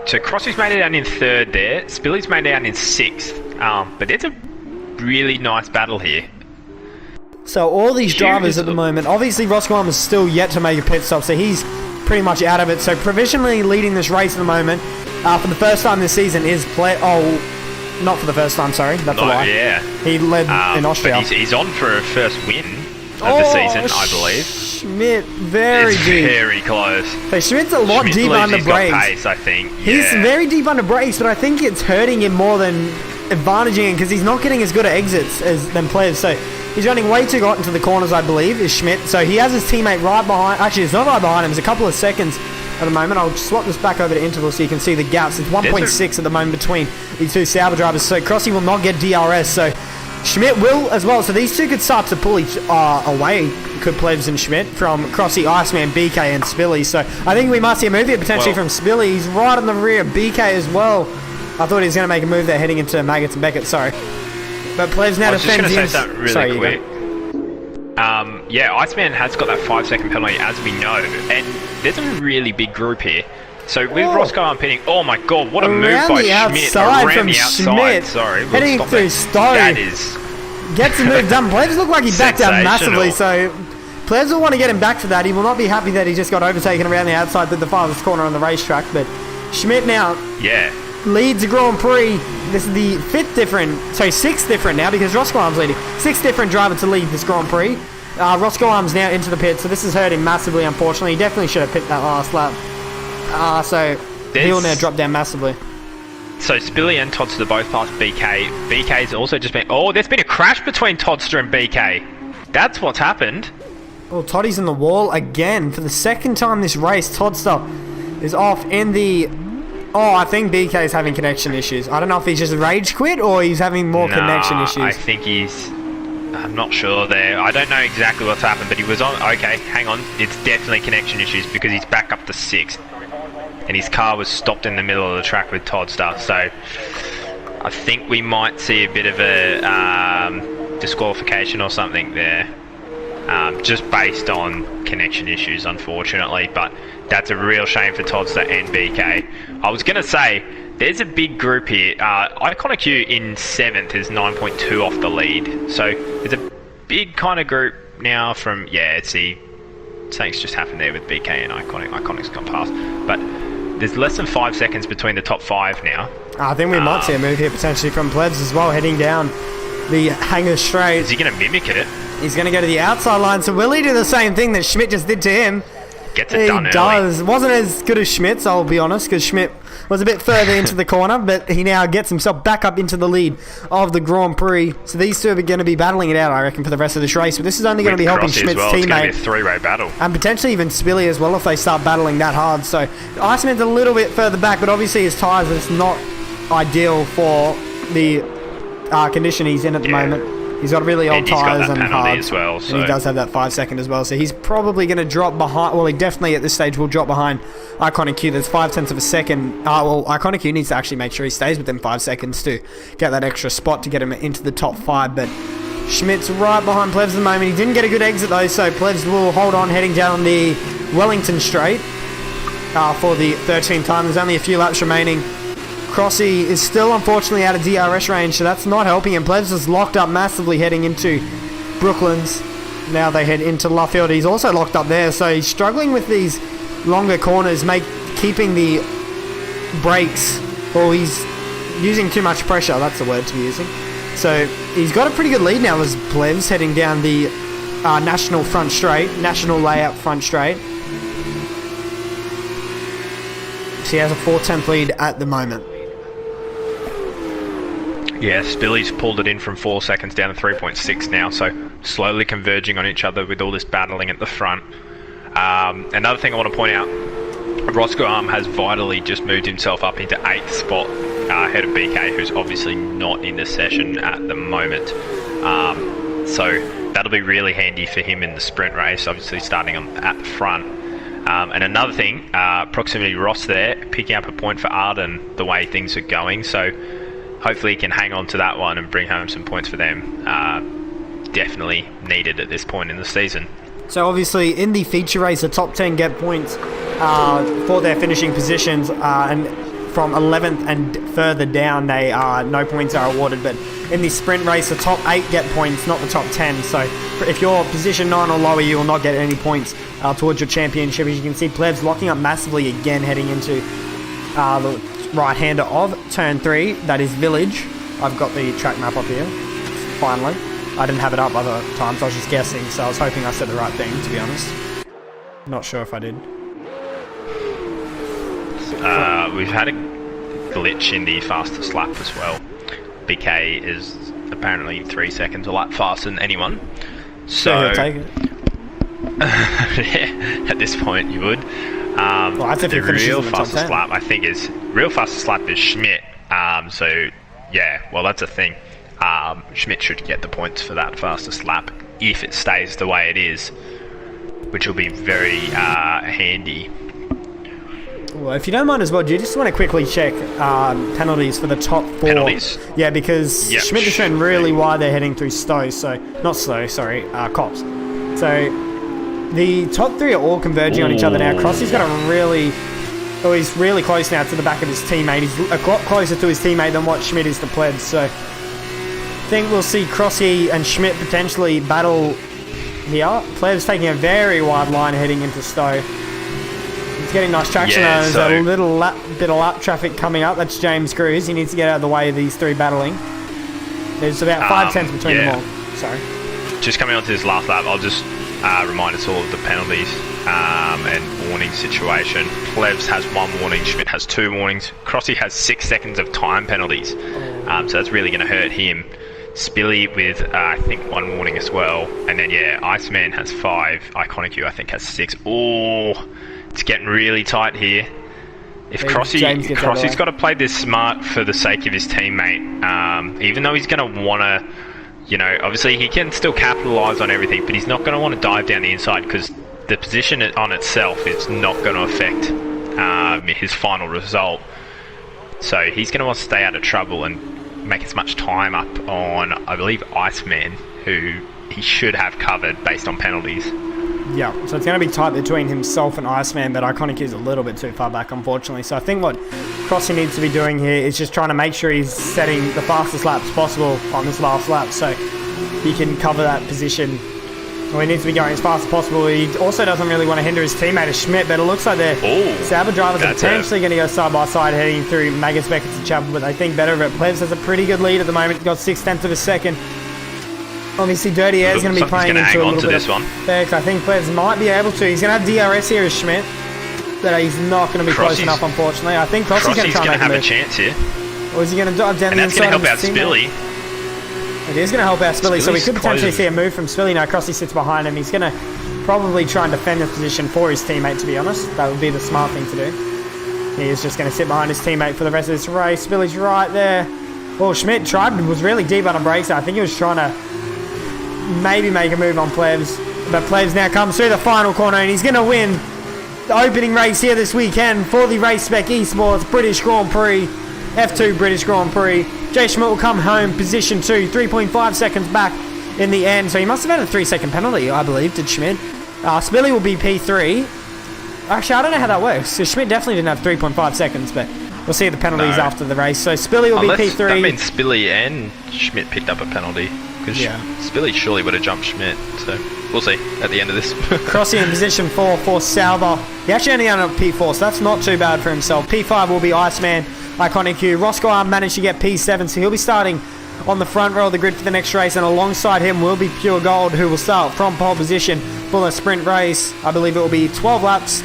So Crossy's made it out in third there. Spilly's made it out in sixth. But it's a really nice battle here. So all these drivers at the moment, obviously Roscoe is still yet to make a pit stop, so he's pretty much out of it. So provisionally leading this race at the moment for the first time this season is not for the first time, sorry. That's a lie. Yeah. He led in Austria. But he's on for a first win of the season, I believe. Schmidt, very deep. Very close. So Schmidt's a lot deep under brakes. Got pace, I think. He's very deep under brakes, but I think it's hurting him more than advantaging him because he's not getting as good at exits than players. So he's running way too hot into the corners, I believe, is Schmidt. So he has his teammate right behind. Actually, it's not right behind him. It's a couple of seconds at the moment. I'll swap this back over to interval so you can see the gaps. It's 1.6 at the moment between these two Sauber drivers. So Crossy will not get DRS. So Schmidt will as well. So these two could start to pull each away, could Plebs and Schmidt, from Crossy, Iceman, BK and Spilly. So I think we might see a move here potentially from Spilly. He's right on the rear of BK as well. I thought he was going to make a move there heading into Maggots and Beckett, sorry. But Plebs now defends in. I was just going to say something really quick. Iceman has got that 5-second penalty, as we know, and there's a really big group here. So with Roscoe pitting, oh my god, what a move by Schmidt around the outside. Sorry, heading through Stowe. That is... Gets the move done. Plebs look like he backed out massively, so Plebs will want to get him back for that. He will not be happy that he just got overtaken around the outside to the farthest corner on the racetrack, but Schmidt now leads the Grand Prix. This is the sixth different now because Roscoe Arm's leading. Sixth different driver to lead this Grand Prix. Roscoe Arm's now into the pit, so this has hurt him massively, unfortunately. He definitely should have picked that last lap. So he will now drop down massively. So Spilly and Todster both past BK. BK's also just been... Oh, there's been a crash between Todster and BK. That's what's happened. Well, Toddy's in the wall again. For the second time this race, Todster is off in the... I think BK is having connection issues. I don't know if he's just rage quit or he's having more connection issues. I think he's... I'm not sure there. I don't know exactly what's happened, but he was on... Okay, hang on. It's definitely connection issues because he's back up to 6th. And his car was stopped in the middle of the track with Todster. So I think we might see a bit of a disqualification or something there. Just based on connection issues, unfortunately. But that's a real shame for Todster and BK. I was going to say... There's a big group here. Iconic Q in 7th is 9.2 off the lead. So there's a big kind of group now from... something's just happened there with BK and Iconic. Iconic's gone past. But there's less than 5 seconds between the top 5 now. I think we might see a move here potentially from Plebs as well, heading down the Hangar Straight. Is he going to mimic it? He's going to go to the outside line. So will he do the same thing that Schmidt just did to him? Gets it done early. He does. Wasn't as good as Schmidt's, I'll be honest, because Schmidt was a bit further into the corner, but he now gets himself back up into the lead of the Grand Prix. So these two are going to be battling it out, I reckon, for the rest of this race. But this is only going to be helping Schmidt's teammate. It's going to be a 3-way battle. And potentially even Spilly as well if they start battling that hard. So Iceman's a little bit further back, but obviously his tyres are not ideal for the condition he's in at the moment. He's got really old tyres and hard, as well, so. And he does have that 5 second as well. So he's probably going to drop behind. Well, he definitely at this stage will drop behind Iconic Q. There's 0.5 of a second. Iconic Q needs to actually make sure he stays within 5 seconds to get that extra spot to get him into the top 5. But Schmidt's right behind Plebs at the moment. He didn't get a good exit though, so Plebs will hold on heading down the Wellington Straight for the 13th time. There's only a few laps remaining. Crossy is still unfortunately out of DRS range, so that's not helping him. Plebs is locked up massively heading into Brooklands. Now they head into Luffield. He's also locked up there, so he's struggling with these longer corners, keeping the brakes, or he's using too much pressure, that's the word to be using. So he's got a pretty good lead now as Plebs heading down the national layout front straight. So he has a 4:10 lead at the moment. Yes, Billy's pulled it in from 4 seconds down to 3.6 now, so slowly converging on each other with all this battling at the front. Another thing I want to point out, Roscoe has vitally just moved himself up into 8th spot ahead of BK, who's obviously not in the session at the moment. So that'll be really handy for him in the sprint race, obviously starting at the front. And another thing, proximity Ross there, picking up a point for Arden the way things are going, so hopefully he can hang on to that one and bring home some points for them. Definitely needed at this point in the season. So obviously in the feature race, the top 10 get points for their finishing positions, and from 11th and further down, no points are awarded. But in the sprint race, the top 8 get points, not the top 10. So if you're position 9 or lower, you will not get any points towards your championship. As you can see, Plebs locking up massively again, heading into the right-hander of turn 3. That is Village. I've got the track map up here, finally. I didn't have it up other times, I was just guessing, so I was hoping I said the right thing, to be honest. Not sure if I did. We've had a glitch in the fastest lap as well. BK is apparently 3 seconds a lap faster than anyone. So take it. Yeah, at this point you would. The real fastest lap, I think, is Schmidt. So yeah, well, that's a thing. Schmidt should get the points for that fastest lap if it stays the way it is, which will be very handy. Well, if you don't mind as well, do you just want to quickly check penalties for the top 4? Penalties? Yeah, because Schmidt is showing really wide they're heading through Cops. So the top 3 are all converging on each other now. Crossy's got he's really close now to the back of his teammate. He's a lot closer to his teammate than what Schmidt is to Plebs. So I think we'll see Crossy and Schmidt potentially battle here. Plebs taking a very wide line heading into Stowe. He's getting nice traction. There's a little bit of lap traffic coming up. That's James Cruz. He needs to get out of the way of these 3 battling. There's about 5 tenths between them all. Sorry. Just coming on to this last lap, I'll just remind us all of the penalties and warning situation. Plebs has 1 warning, Schmidt has 2 warnings. Crossy has 6 seconds of time penalties. So that's really going to hurt him. Spilly with, I think, 1 warning as well. And then, Iceman has 5. Iconic U, I think, has 6. Oh, it's getting really tight here. If Crossy's got to play this smart for the sake of his teammate. Even though he's going to want to, obviously he can still capitalise on everything, but he's not going to want to dive down the inside because the position on itself is not going to affect his final result. So he's going to want to stay out of trouble and make as much time up on, I believe, Iceman, who he should have covered based on penalties. Yeah, so it's going to be tight between himself and Iceman, but Iconic is a little bit too far back, unfortunately. So I think what Crossy needs to be doing here is just trying to make sure he's setting the fastest laps possible on this last lap so he can cover that position. Well, he needs to be going as fast as possible. He also doesn't really want to hinder his teammate Schmidt, but it looks like their Sauber drivers are potentially going to go side by side heading through Magus, Beckett and Chapel, but I think better of it. Plebs has a pretty good lead at the moment. He's got 6 tenths of a second. Obviously, Dirty Air's going to be playing into a little bit of effect. I think Plebs might be able to. He's going to have DRS here as Schmidt, but he's not going to be close enough, unfortunately. I think Crossy's going to try and make a move. a chance here. Or is he going to dive down the inside? And that's going to help out Spilly. It is going to help out Spilly, so we could potentially see a move from Spilly. Now Crossy sits behind him. He's going to probably try and defend the position for his teammate, to be honest. That would be the smart thing to do. He is just going to sit behind his teammate for the rest of this race. Spilly's right there. Well, Schmidt was really deep on the brakes. I think he was trying to maybe make a move on Plebs. But Plebs now comes through the final corner and he's going to win the opening race here this weekend for the Race Spec Esports British Grand Prix, F2 British Grand Prix. Jay Schmidt will come home position 2, 3.5 seconds back in the end. So he must have had a 3-second penalty, I believe, did Schmidt. Spilly will be P3. Actually, I don't know how that works. So Schmidt definitely didn't have 3.5 seconds, but We'll see the penalties No. after the race. So Spilly will Unless be P3. that means Spilly and Schmidt picked up a penalty. Because Spilly surely would have jumped Schmidt. So we'll see at the end of this. Crossing in position 4 for Salva. He actually only ended up P4, so that's not too bad for himself. P5 will be Iceman, Iconic Q. Roscoe Arm managed to get P7, so he'll be starting on the front row of the grid for the next race, and alongside him will be Pure Gold, who will start from pole position for the sprint race. I believe it will be 11 laps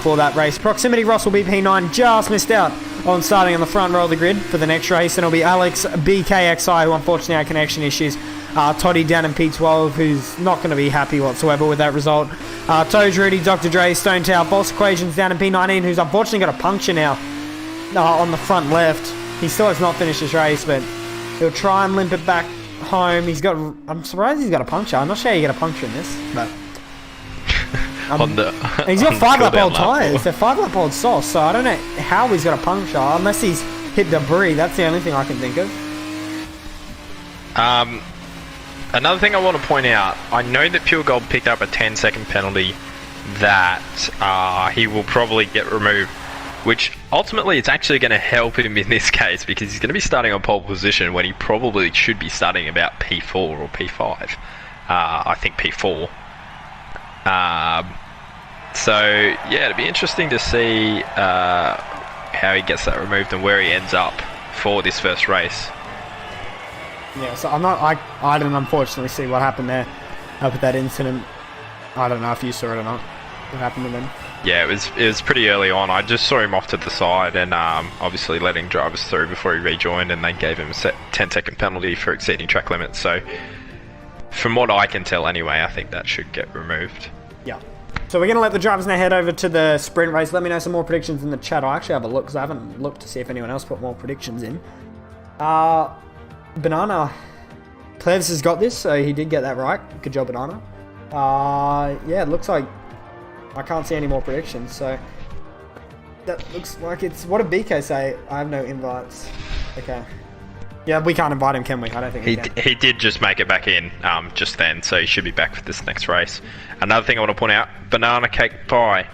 for that race. Proximity Ross will be P9, just missed out on starting on the front row of the grid for the next race, and it'll be Alex BKXI, who unfortunately had connection issues. Toddy down in P12, who's not going to be happy whatsoever with that result. Toes Rudy, Dr. Dre, Stone Tower, False Equations down in P19, who's unfortunately got a puncture now on the front left. He still has not finished his race, but he'll try and limp it back home. I'm surprised he's got a puncture. I'm not sure you get a puncture in this, but he's got 5-lap-old tyres. They're 5-lap-old sauce, so I don't know how he's got a puncture, unless he's hit debris. That's the only thing I can think of. Another thing I want to point out, I know that Pure Gold picked up a 10-second penalty that he will probably get removed, which ultimately it's actually going to help him in this case because he's going to be starting on pole position when he probably should be starting about P4 or P5. I think P4. So yeah, it'd be interesting to see how he gets that removed and where he ends up for this first race. Yeah, so I didn't unfortunately see what happened there with that incident. I don't know if you saw it or not. What happened to them? Yeah, it was pretty early on. I just saw him off to the side and obviously letting drivers through before he rejoined, and they gave him a 10-second penalty for exceeding track limits. So from what I can tell anyway, I think that should get removed. Yeah. So we're going to let the drivers now head over to the sprint race. Let me know some more predictions in the chat. I'll actually have a look because I haven't looked to see if anyone else put more predictions in. Banana. Plevs has got this, so he did get that right. Good job, Banana. Yeah, it looks like I can't see any more predictions, so that looks like it's... What did BK say? I have no invites. Okay. Yeah, we can't invite him, can we? I don't think we can. He did just make it back in just then, so he should be back for this next race. Another thing I want to point out, Banana Cake Pie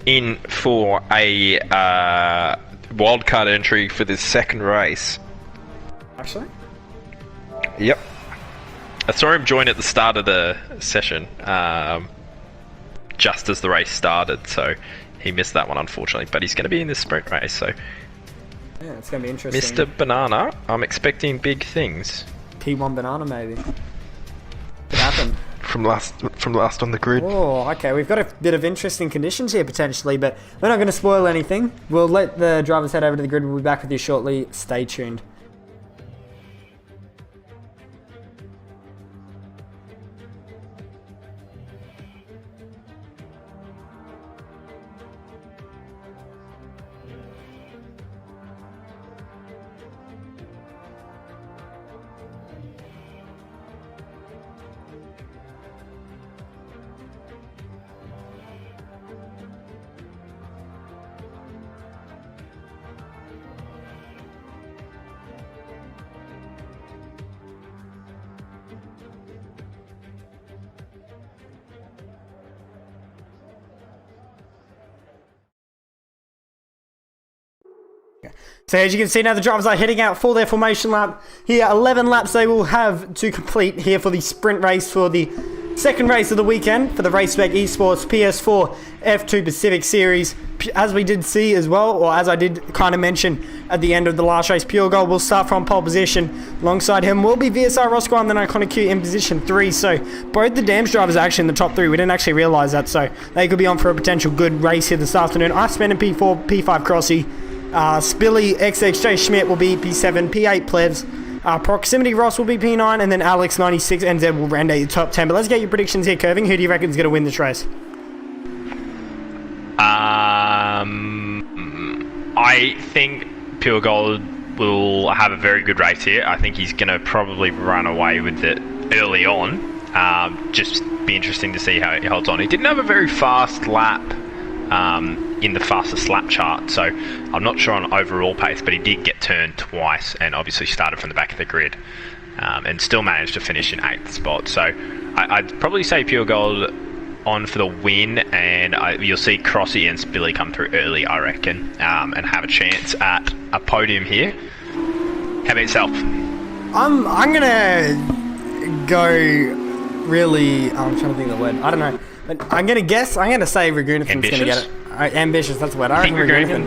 in for a wildcard entry for this second race. Actually? Yep. I saw him join at the start of the session, just as the race started, so he missed that one unfortunately, but he's going to be in this sprint race, so... Yeah, it's going to be interesting. Mr. Banana, I'm expecting big things. P1 Banana, maybe. Could happen. From last on the grid. Oh, okay. We've got a bit of interesting conditions here, potentially, but we're not going to spoil anything. We'll let the drivers head over to the grid. We'll be back with you shortly. Stay tuned. So as you can see now, the drivers are heading out for their formation lap. Here, 11 laps they will have to complete here for the sprint race for the second race of the weekend for the Spec Esports PS4 F2 Pacific Series. As we did see as well, or as I did kind of mention at the end of the last race, Pure Gold will start from pole position. Alongside him will be VSR Roscoe and then Iconic Q in position 3. So both the Dams drivers are actually in the top 3. We didn't actually realise that, so they could be on for a potential good race here this afternoon. Iceman in P4, P5 Crossy. Spilly XXJ Schmidt will be P7, P8 Plevs, Proximity Ross will be P9, and then Alex 96 NZ will round out your top 10. But let's get your predictions here, Curving. Who do you reckon is going to win this race? I think Pure Gold will have a very good race here. I think he's going to probably run away with it early on. Just be interesting to see how he holds on. He didn't have a very fast lap in the fastest lap chart, so I'm not sure on overall pace, but he did get turned twice and obviously started from the back of the grid and still managed to finish in 8th spot. So I'd probably say Pure Gold on for the win, and you'll see Crossy and Spilly come through early, I reckon, and have a chance at a podium here. How about yourself? I'm gonna go really. I'm trying to think of the word. I don't know. But I'm gonna say Ragunathan's gonna get it. Ambitious. That's the word. I reckon Ragunathan.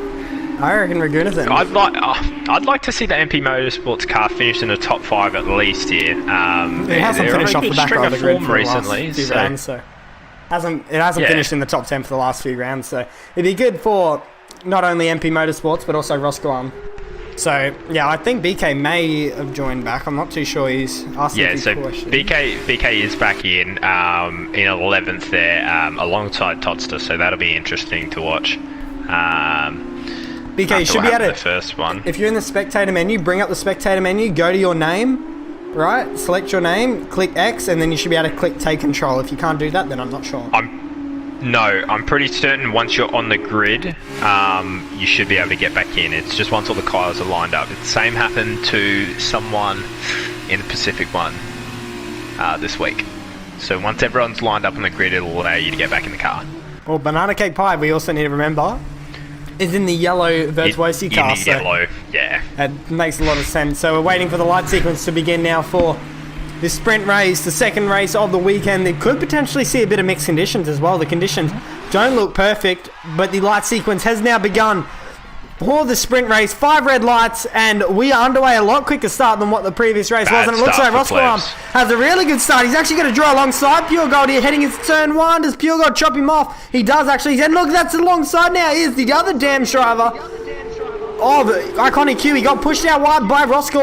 I'd like to see the MP Motorsports car finish in the top 5 at least here. It hasn't finished off the back of the grid for recently, it hasn't finished in the top 10 for the last few rounds. So it'd be good for not only MP Motorsports but also Roscoe. So yeah, I think BK may have joined back. I'm not too sure. He's asking. Yeah, so BK is back in 11th there, alongside Todster. So that'll be interesting to watch. BK, you should be able to, the first one. If you're in the spectator menu, bring up the spectator menu, go to your name, right? Select your name, click X, and then you should be able to click take control. If you can't do that, then I'm not sure. I'm pretty certain once you're on the grid, you should be able to get back in. It's just once all the cars are lined up. The same happened to someone in the Pacific one this week. So once everyone's lined up on the grid, it'll allow you to get back in the car. Well, Banana Cake Pie, we also need to remember, is in the yellow Virtuosi car. In the yellow, yeah. That makes a lot of sense. So we're waiting for the light sequence to begin now for this sprint race, the second race of the weekend. It could potentially see a bit of mixed conditions as well. The conditions don't look perfect, but the light sequence has now begun for the sprint race. 5 red lights, and we are underway a lot quicker start than what the previous race was. And it looks like Roscoe has a really good start. He's actually going to draw alongside Pure Gold here, heading into turn 1. Does Pure Gold chop him off? He does actually. And look, that's alongside now is the other damn driver. Oh, the Iconic Q. He got pushed out wide by Roscoe.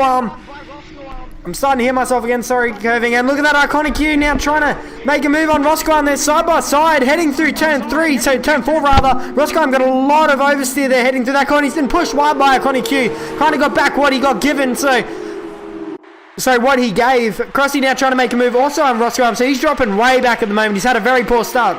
I'm starting to hear myself again, sorry, Curving. And look at that Iconic Q now trying to make a move on Roscoe, and they're side by side, heading through turn 3, so turn 4 rather. Roscoe got a lot of oversteer there heading through that corner. He's been pushed wide by Iconic Q. Kind of got back what he got given, so what he gave. Crossy now trying to make a move also on Roscoe, so he's dropping way back at the moment. He's had a very poor start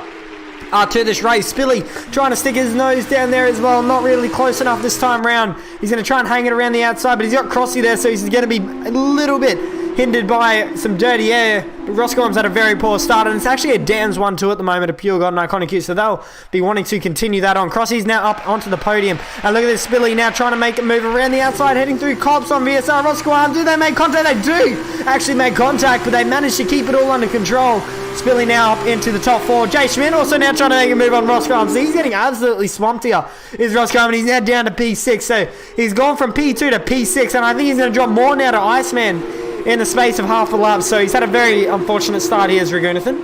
to this race. Spilly trying to stick his nose down there as well, not really close enough this time round. He's going to try and hang it around the outside, but he's got Crossy there, so he's going to be a little bit hindered by some dirty air. But Roscoe's had a very poor start, and it's actually a Dan's 1-2 at the moment, a Pure God and Iconic Q, so they'll be wanting to continue that on. Crossy's now up onto the podium, and look at this Spilly now trying to make a move around the outside, heading through Cops on VSR. Roscoe, do they make contact? They do actually make contact, but they managed to keep it all under control. Spilly now up into the top 4. Jay Schmidt also now trying to make a move on Roscoe, so he's getting absolutely swamped here, is Roscoe, and he's now down to P6, so he's gone from P2 to P6, and I think he's going to drop more now to Iceman in the space of half a lap, so he's had a very unfortunate start here as Ragunathan.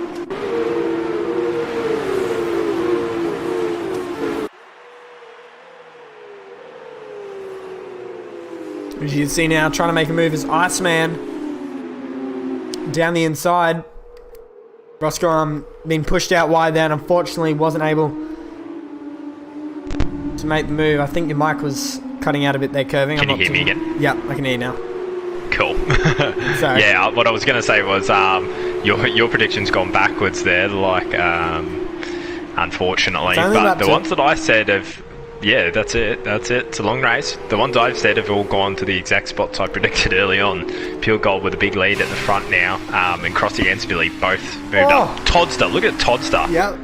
As you can see now, trying to make a move is Iceman down the inside. Roscoe being pushed out wide there, and unfortunately wasn't able to make the move. I think your mic was cutting out a bit there, Curving. Can you hear me again? Yeah, I can hear you now. Cool. Yeah, what I was going to say was your prediction's gone backwards there, like unfortunately. But the ones that I said have, yeah, that's it. It's a long race. The ones I've said have all gone to the exact spots I predicted early on. Pure Gold with a big lead at the front now, and Crossy and Spilly both moved up. Todster, look at Todster. Yep.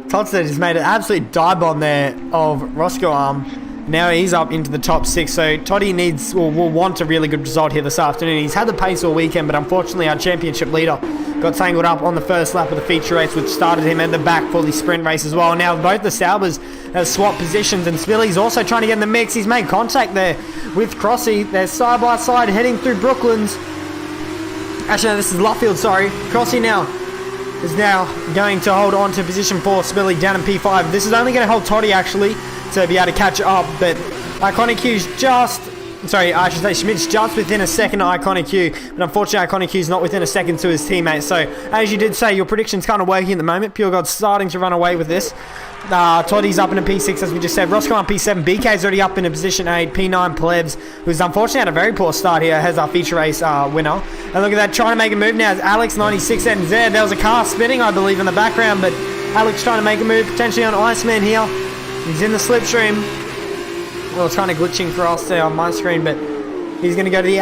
Todster just made an absolute dive bomb there of Roscoe. Now he's up into the top 6, so Toddy will want a really good result here this afternoon. He's had the pace all weekend, but unfortunately our championship leader got tangled up on the first lap of the feature race, which started him at the back for the sprint race as well. Now both the Saubers have swapped positions, and Spilly's also trying to get in the mix. He's made contact there with Crossy. They're side by side heading through Brooklands. Actually, no, this is Luffield, sorry. Crossy now is now going to hold on to position 4. Spilly down in P5. This is only going to hold Toddy actually to be able to catch up, but Iconic Q's Schmidt's just within a second to Iconic Q, but unfortunately Iconic Q's not within a second to his teammates. So as you did say, your prediction's kind of working at the moment. Pure God's starting to run away with this. Toddy's up in a P6 as we just said. Roscoe on P7. BK's already up in a position 8. P9 Plebs, who's unfortunately had a very poor start here, has our feature race winner. And look at that, trying to make a move now is Alex 96 NZ. There was a car spinning, I believe, in the background, but Alex trying to make a move potentially on Iceman here. He's in the slipstream. Well, it's kind of glitching for us there on my screen, but he's going to go to the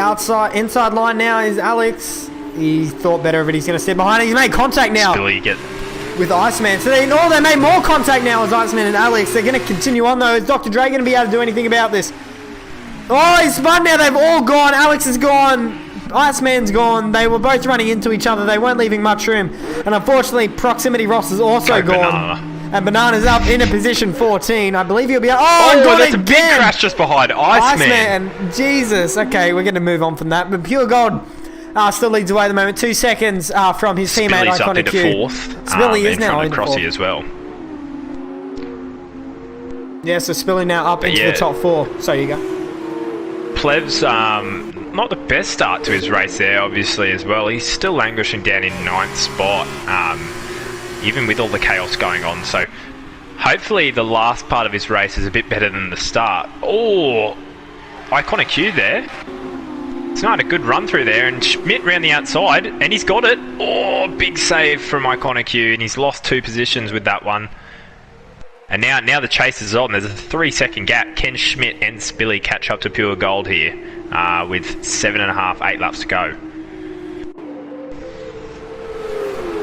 inside line now is Alex. He thought better of it. He's going to step behind it. He's made contact now. with Iceman. So they made more contact now as Iceman and Alex. They're going to continue on though. Is Dr. Dre going to be able to do anything about this? Oh, he's spun now. They've all gone. Alex is gone. Iceman's gone. They were both running into each other. They weren't leaving much room. And unfortunately, Proximity Ross is also gone. Banana. And Banana's up in a position 14. I believe he'll be... That's a big crash just behind Iceman. Jesus. Okay, we're going to move on from that. But Pure Gold still leads away at the moment. 2 seconds from his teammate, Spilly's Iconic up Q. into fourth. Spilly is now in into Crossy fourth. as well. Yeah, so Spilly now up into the top 4. So you go. Plebs, not the best start to his race there, obviously, as well. He's still languishing down in 9th spot, even with all the chaos going on. So hopefully the last part of his race is a bit better than the start. Oh, Iconic Q there. He's not had a good run through there, and Schmidt round the outside, and he's got it. Oh, big save from Iconic Q, and he's lost 2 positions with that one. And now the chase is on. There's a 3-second gap. Can Schmidt and Spilly catch up to Pure Gold here with 7.5, 8 laps to go?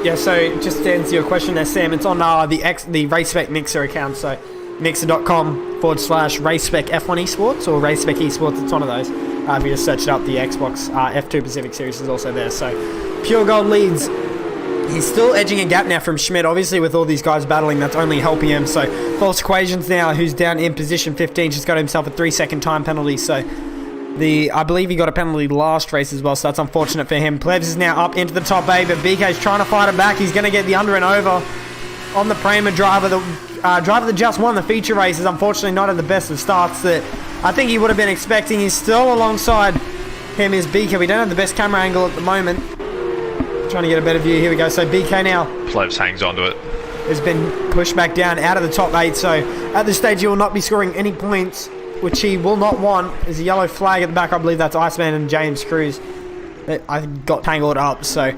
Yeah, so just to answer your question there, Sam, it's on the RaceSpec Mixer account, so mixer.com/RaceSpec F1 Esports or RaceSpec Esports, it's one of those. If you just search it up, the Xbox F2 Pacific Series is also there. So Pure Gold leads. He's still edging a gap now from Schmidt. Obviously, with all these guys battling, that's only helping him. So False Equations now, who's down in position 15, just got himself a 3-second time penalty. So I believe he got a penalty last race as well, so that's unfortunate for him. Plebs is now up into the top 8, but BK's trying to fight it back. He's going to get the under and over on the Prema driver. The driver that just won the feature race is unfortunately not at the best of starts that I think he would have been expecting. He's still alongside him is BK. We don't have the best camera angle at the moment. Trying to get a better view. Here we go. So BK now. Plebs hangs onto it. Has been pushed back down out of the top 8. So at this stage, he will not be scoring any points, which he will not want. There's a yellow flag at the back. I believe that's Iceman and James Cruz. I got tangled up. So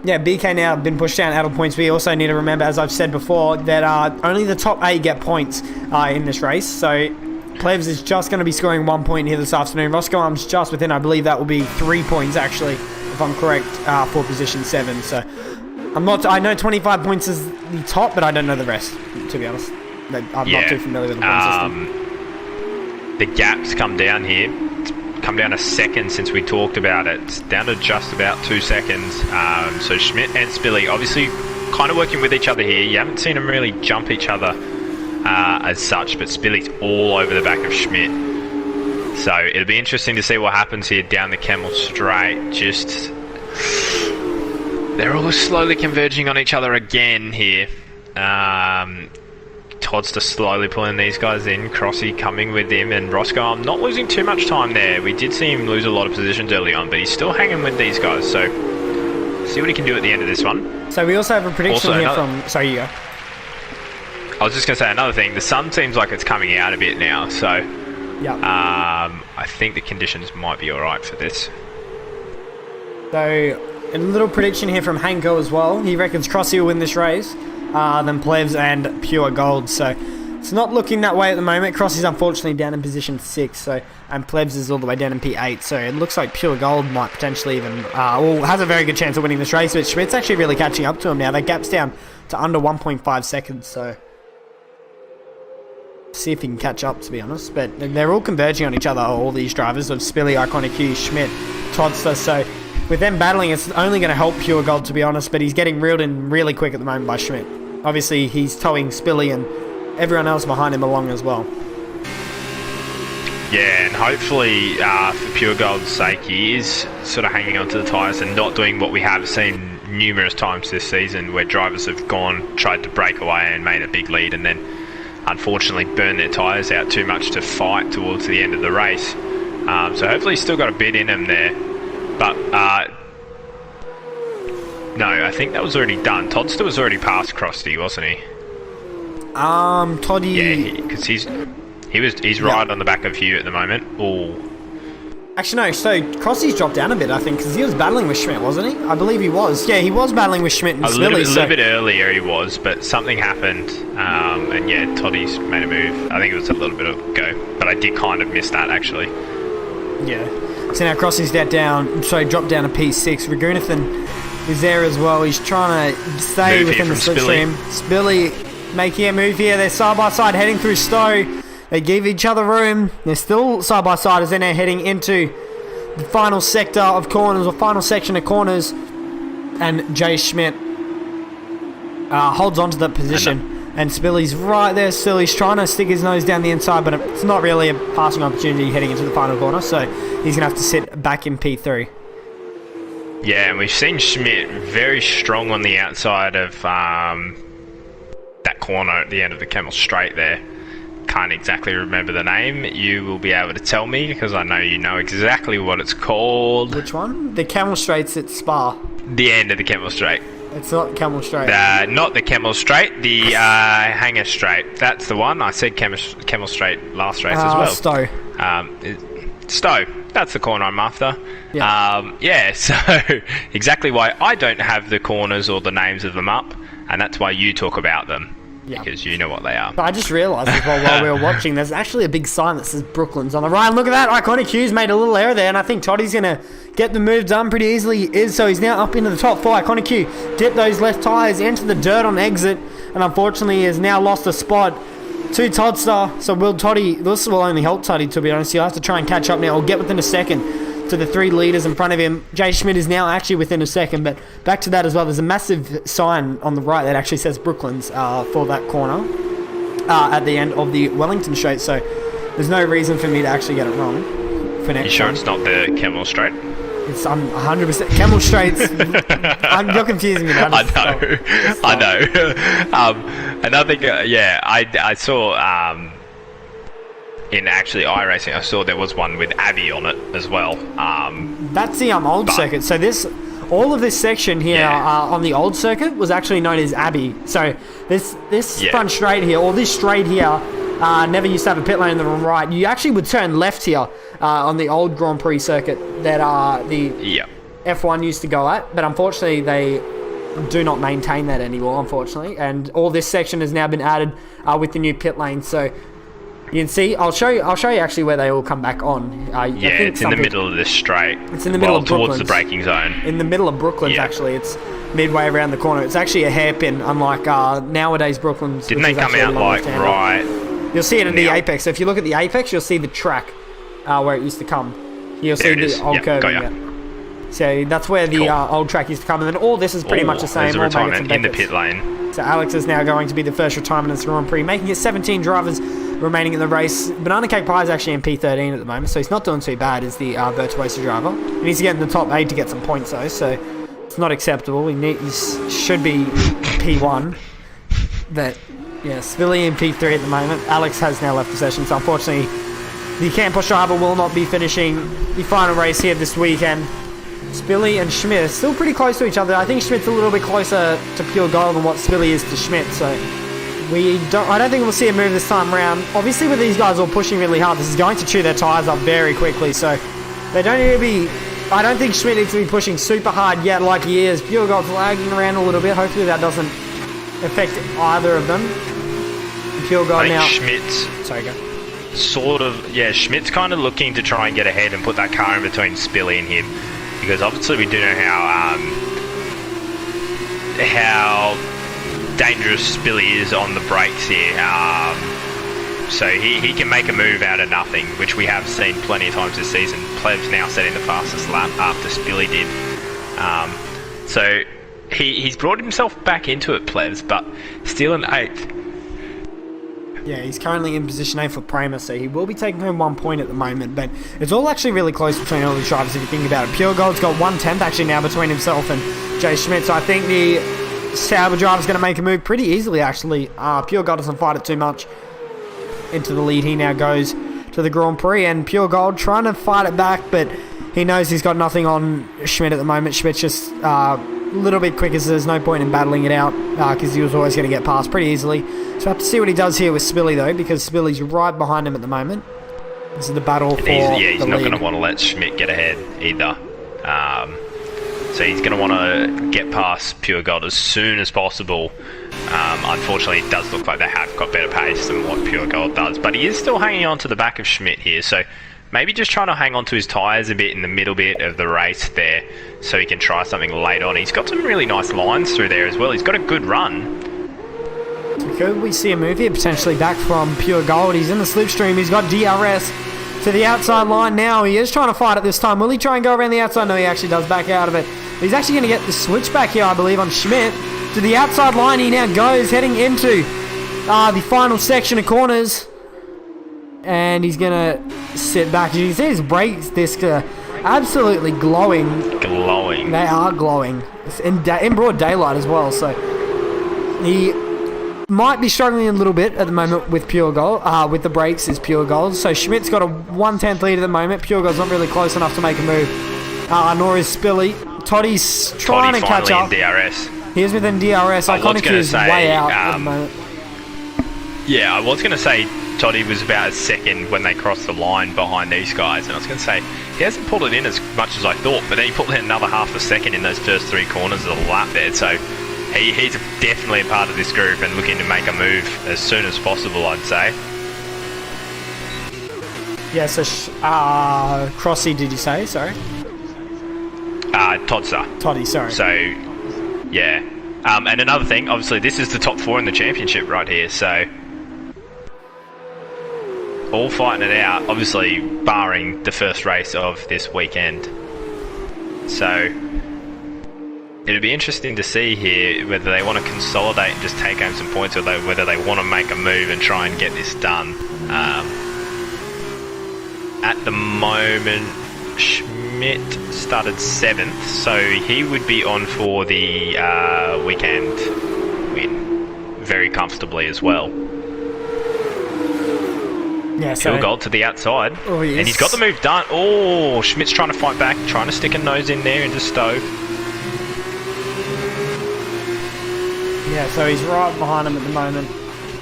yeah, BK now been pushed down out of points. We also need to remember, as I've said before, that only the top 8 get points in this race. So Plebs is just going to be scoring 1 point here this afternoon. Roscoe Arms just within. I believe that will be 3 points actually, if I'm correct, for position 7. So I know 25 points is the top, but I don't know the rest, to be honest. I'm not too familiar with the point system. The gap's come down here. It's come down a second since we talked about it. It's down to just about 2 seconds. So Schmidt and Spilly obviously kind of working with each other here. You haven't seen them really jump each other as such, but Spilly's all over the back of Schmidt. So it'll be interesting to see what happens here down the Camel Straight. They're all slowly converging on each other again here. Todd's slowly pulling these guys in. Crossy coming with him, and Roscoe I'm not losing too much time there. We did see him lose a lot of positions early on, but he's still hanging with these guys. So see what he can do at the end of this one. So we also have a prediction here from... Sorry, you go. I was just going to say another thing. The sun seems like it's coming out a bit now, so yeah. I think the conditions might be alright for this. So a little prediction here from Hanko as well. He reckons Crossy will win this race, then Plebs and Pure Gold. So it's not looking that way at the moment. Crossy's unfortunately down in position 6, and Plebs is all the way down in P8. So it looks like Pure Gold might potentially even, has a very good chance of winning this race. But Schmidt's actually really catching up to him now. That gap's down to under 1.5 seconds. So see if he can catch up, to be honest. But they're all converging on each other, all these drivers of Spilly, Iconic Q, Schmidt, Todster. So with them battling, it's only going to help Pure Gold, to be honest. But he's getting reeled in really quick at the moment by Schmidt. Obviously, he's towing Spilly and everyone else behind him along as well. Yeah, and hopefully for Pure Gold's sake, he is sort of hanging onto the tyres and not doing what we have seen numerous times this season, where drivers have tried to break away and made a big lead, and then unfortunately burn their tyres out too much to fight towards the end of the race. So hopefully he's still got a bit in him there. But no, I think that was already done. Todster was already past Crosty, wasn't he? Toddy... Yeah, because he's right on the back of Hugh at the moment. Oh. Actually, no, so Crossy's dropped down a bit, I think, because he was battling with Schmidt, wasn't he? I believe he was. Yeah, he was battling with Schmidt and Spilly. A little bit earlier he was, but something happened, and yeah, Toddy's made a move. I think it was a little bit ago, but I did kind of miss that, actually. Yeah. So now Crossy's dropped down to P6. Ragunathan is there as well. He's trying to stay within the slipstream. Spilly making a move here. They're side by side heading through Stowe. They give each other room. They're still side by side as they're now heading into the final sector of corners, or final section of corners. And Jay Schmidt holds on to that position. And Spilly's right there still. He's trying to stick his nose down the inside, but it's not really a passing opportunity heading into the final corner, so he's going to have to sit back in P3. Yeah, and we've seen Schmidt very strong on the outside of that corner at the end of the Camel Straight there. Can't exactly remember the name. You will be able to tell me, because I know you know exactly what it's called. Which one? The Camel Straight's at Spa. The end of the Camel Straight. It's not Camel Straight. Not the Camel Straight, the Hanger Straight. That's the one. I said Camel Straight last race as well. Stowe. Stowe. That's the corner I'm after. Yeah. So exactly why I don't have the corners or the names of them up, and that's why you talk about them. Yeah. Because you know what they are. But I just realised as well while we were watching, there's actually a big sign that says Brooklyn's on the right. And look at that, Iconic Q's made a little error there, and I think Toddy's going to get the move done pretty easily. He is, so he's now up into the top four. Iconic Q dipped those left tyres into the dirt on exit, and unfortunately has now lost a spot to Todster. So will Toddy, this will only help Toddy, to be honest. He'll have to try and catch up now, or get within a second to the 3 leaders in front of him. Jay Schmidt is now actually within a second, but back to that as well, there's a massive sign on the right that actually says Brooklyn's for that corner at the end of the Wellington Straight, so there's no reason for me to actually get it wrong for next You sure time. It's not the Camel Straight? I'm 100% Camel Straight's. You're confusing me. I know. Another thing, I saw in actually iRacing, I saw there was one with Abbey on it as well. That's the old circuit. So all of this section here on the old circuit was actually known as Abbey. So this front straight here, or this straight here, never used to have a pit lane on the right. You actually would turn left here on the old Grand Prix circuit that the F1 used to go at. But unfortunately, they do not maintain that anymore, unfortunately. And all this section has now been added with the new pit lane. So you can see, I'll show you actually where they all come back on. It's in the middle of this straight. It's in the middle of Brooklyn. Towards the braking zone. In the middle of Brooklyn, actually. It's midway around the corner. It's actually a hairpin, unlike nowadays Brooklyn's. Didn't they come out like right? You'll see it in the apex. So if you look at the apex, you'll see the track where it used to come. You'll see the old curving. So that's where the old track used to come. And then all this is pretty much the same. There's a retirement in the pit lane. So Alex is now going to be the first retirement in this Grand Prix, making it 17 drivers remaining in the race. Banana Cake Pie is actually in P13 at the moment, so he's not doing too bad as the Virtuoso driver. He needs to get in the top 8 to get some points though, so it's not acceptable. He should be P1. But yeah, Spilly in P3 at the moment. Alex has now left possession, so unfortunately the Camp Push driver will not be finishing the final race here this weekend. Spilly and Schmidt are still pretty close to each other. I think Schmidt's a little bit closer to Pure Gold than what Spilly is to Schmidt, so I don't think we'll see a move this time around. Obviously, with these guys all pushing really hard, this is going to chew their tyres up very quickly, so they don't need to be. I don't think Schmidt needs to be pushing super hard yet like he is. Pure Gold's lagging around a little bit. Hopefully that doesn't affect either of them. Pure Gold now. Schmidt's sorry, go. Schmidt's kind of looking to try and get ahead and put that car in between Spilly and him, because obviously we do know how dangerous Spilly is on the brakes here. So he can make a move out of nothing, which we have seen plenty of times this season. Pleb's now setting the fastest lap after Spilly did. So he's brought himself back into it, Plebs, but still an 8th. Yeah, he's currently in position 8 for Prima, so he will be taking home 1 point at the moment, but it's all actually really close between all these drivers if you think about it. Pure Gold's got 1/10 actually now between himself and Jay Schmidt, so I think the Sauber driver's going to make a move pretty easily actually. Pure Gold doesn't fight it too much into the lead. He now goes to the Grand Prix, and Pure Gold trying to fight it back, but he knows he's got nothing on Schmidt at the moment. Schmidt's just a little bit quicker, so there's no point in battling it out because he was always going to get past pretty easily. So we'll have to see what he does here with Spilly though, because Spilly's right behind him at the moment. This is the battle for he's not going to want to let Schmidt get ahead either. So he's going to want to get past Pure Gold as soon as possible. Unfortunately, it does look like they have got better pace than what Pure Gold does, but he is still hanging on to the back of Schmidt here, so maybe just trying to hang on to his tyres a bit in the middle bit of the race there so he can try something late on. He's got some really nice lines through there as well. He's got a good run. Could we see a move here potentially back from Pure Gold? He's in the slipstream. He's got DRS to the outside line now. He is trying to fight it this time. Will he try and go around the outside? No, he actually does back out of it. He's actually going to get the switch back here, I believe, on Schmidt. To the outside line he now goes, heading into the final section of corners. And he's going to sit back. You can see his brakes disc are absolutely glowing. Glowing. They are glowing. It's in broad daylight as well, so he might be struggling a little bit at the moment with Pure Gold. With the brakes is Pure Gold. So Schmidt's got a 1/10 lead at the moment. Pure Gold's not really close enough to make a move. Nor is Spilly. Toddy's trying to catch up. In DRS. He is within DRS. Iconic is way out at the moment. Yeah, I was going to say Toddy was about a second when they crossed the line behind these guys. And I was going to say, he hasn't pulled it in as much as I thought, but then he pulled in another half a second in those first 3 corners of the lap there. So he's definitely a part of this group and looking to make a move as soon as possible, I'd say. Yeah, so Crossy, did you say? Sorry. Todster. Toddy, sorry. So, yeah. And another thing, obviously, this is the top 4 in the championship right here, so all fighting it out, obviously barring the first race of this weekend. So it'll be interesting to see here whether they want to consolidate and just take home some points, or whether they want to make a move and try and get this done. At the moment, Schmidt started 7th, so he would be on for the weekend win very comfortably as well. Yeah, so Pure Gold to the outside. Oh, yes. And he's got the move done. Oh, Schmidt's trying to fight back, trying to stick a nose in there into Stowe. Yeah, so he's right behind him at the moment.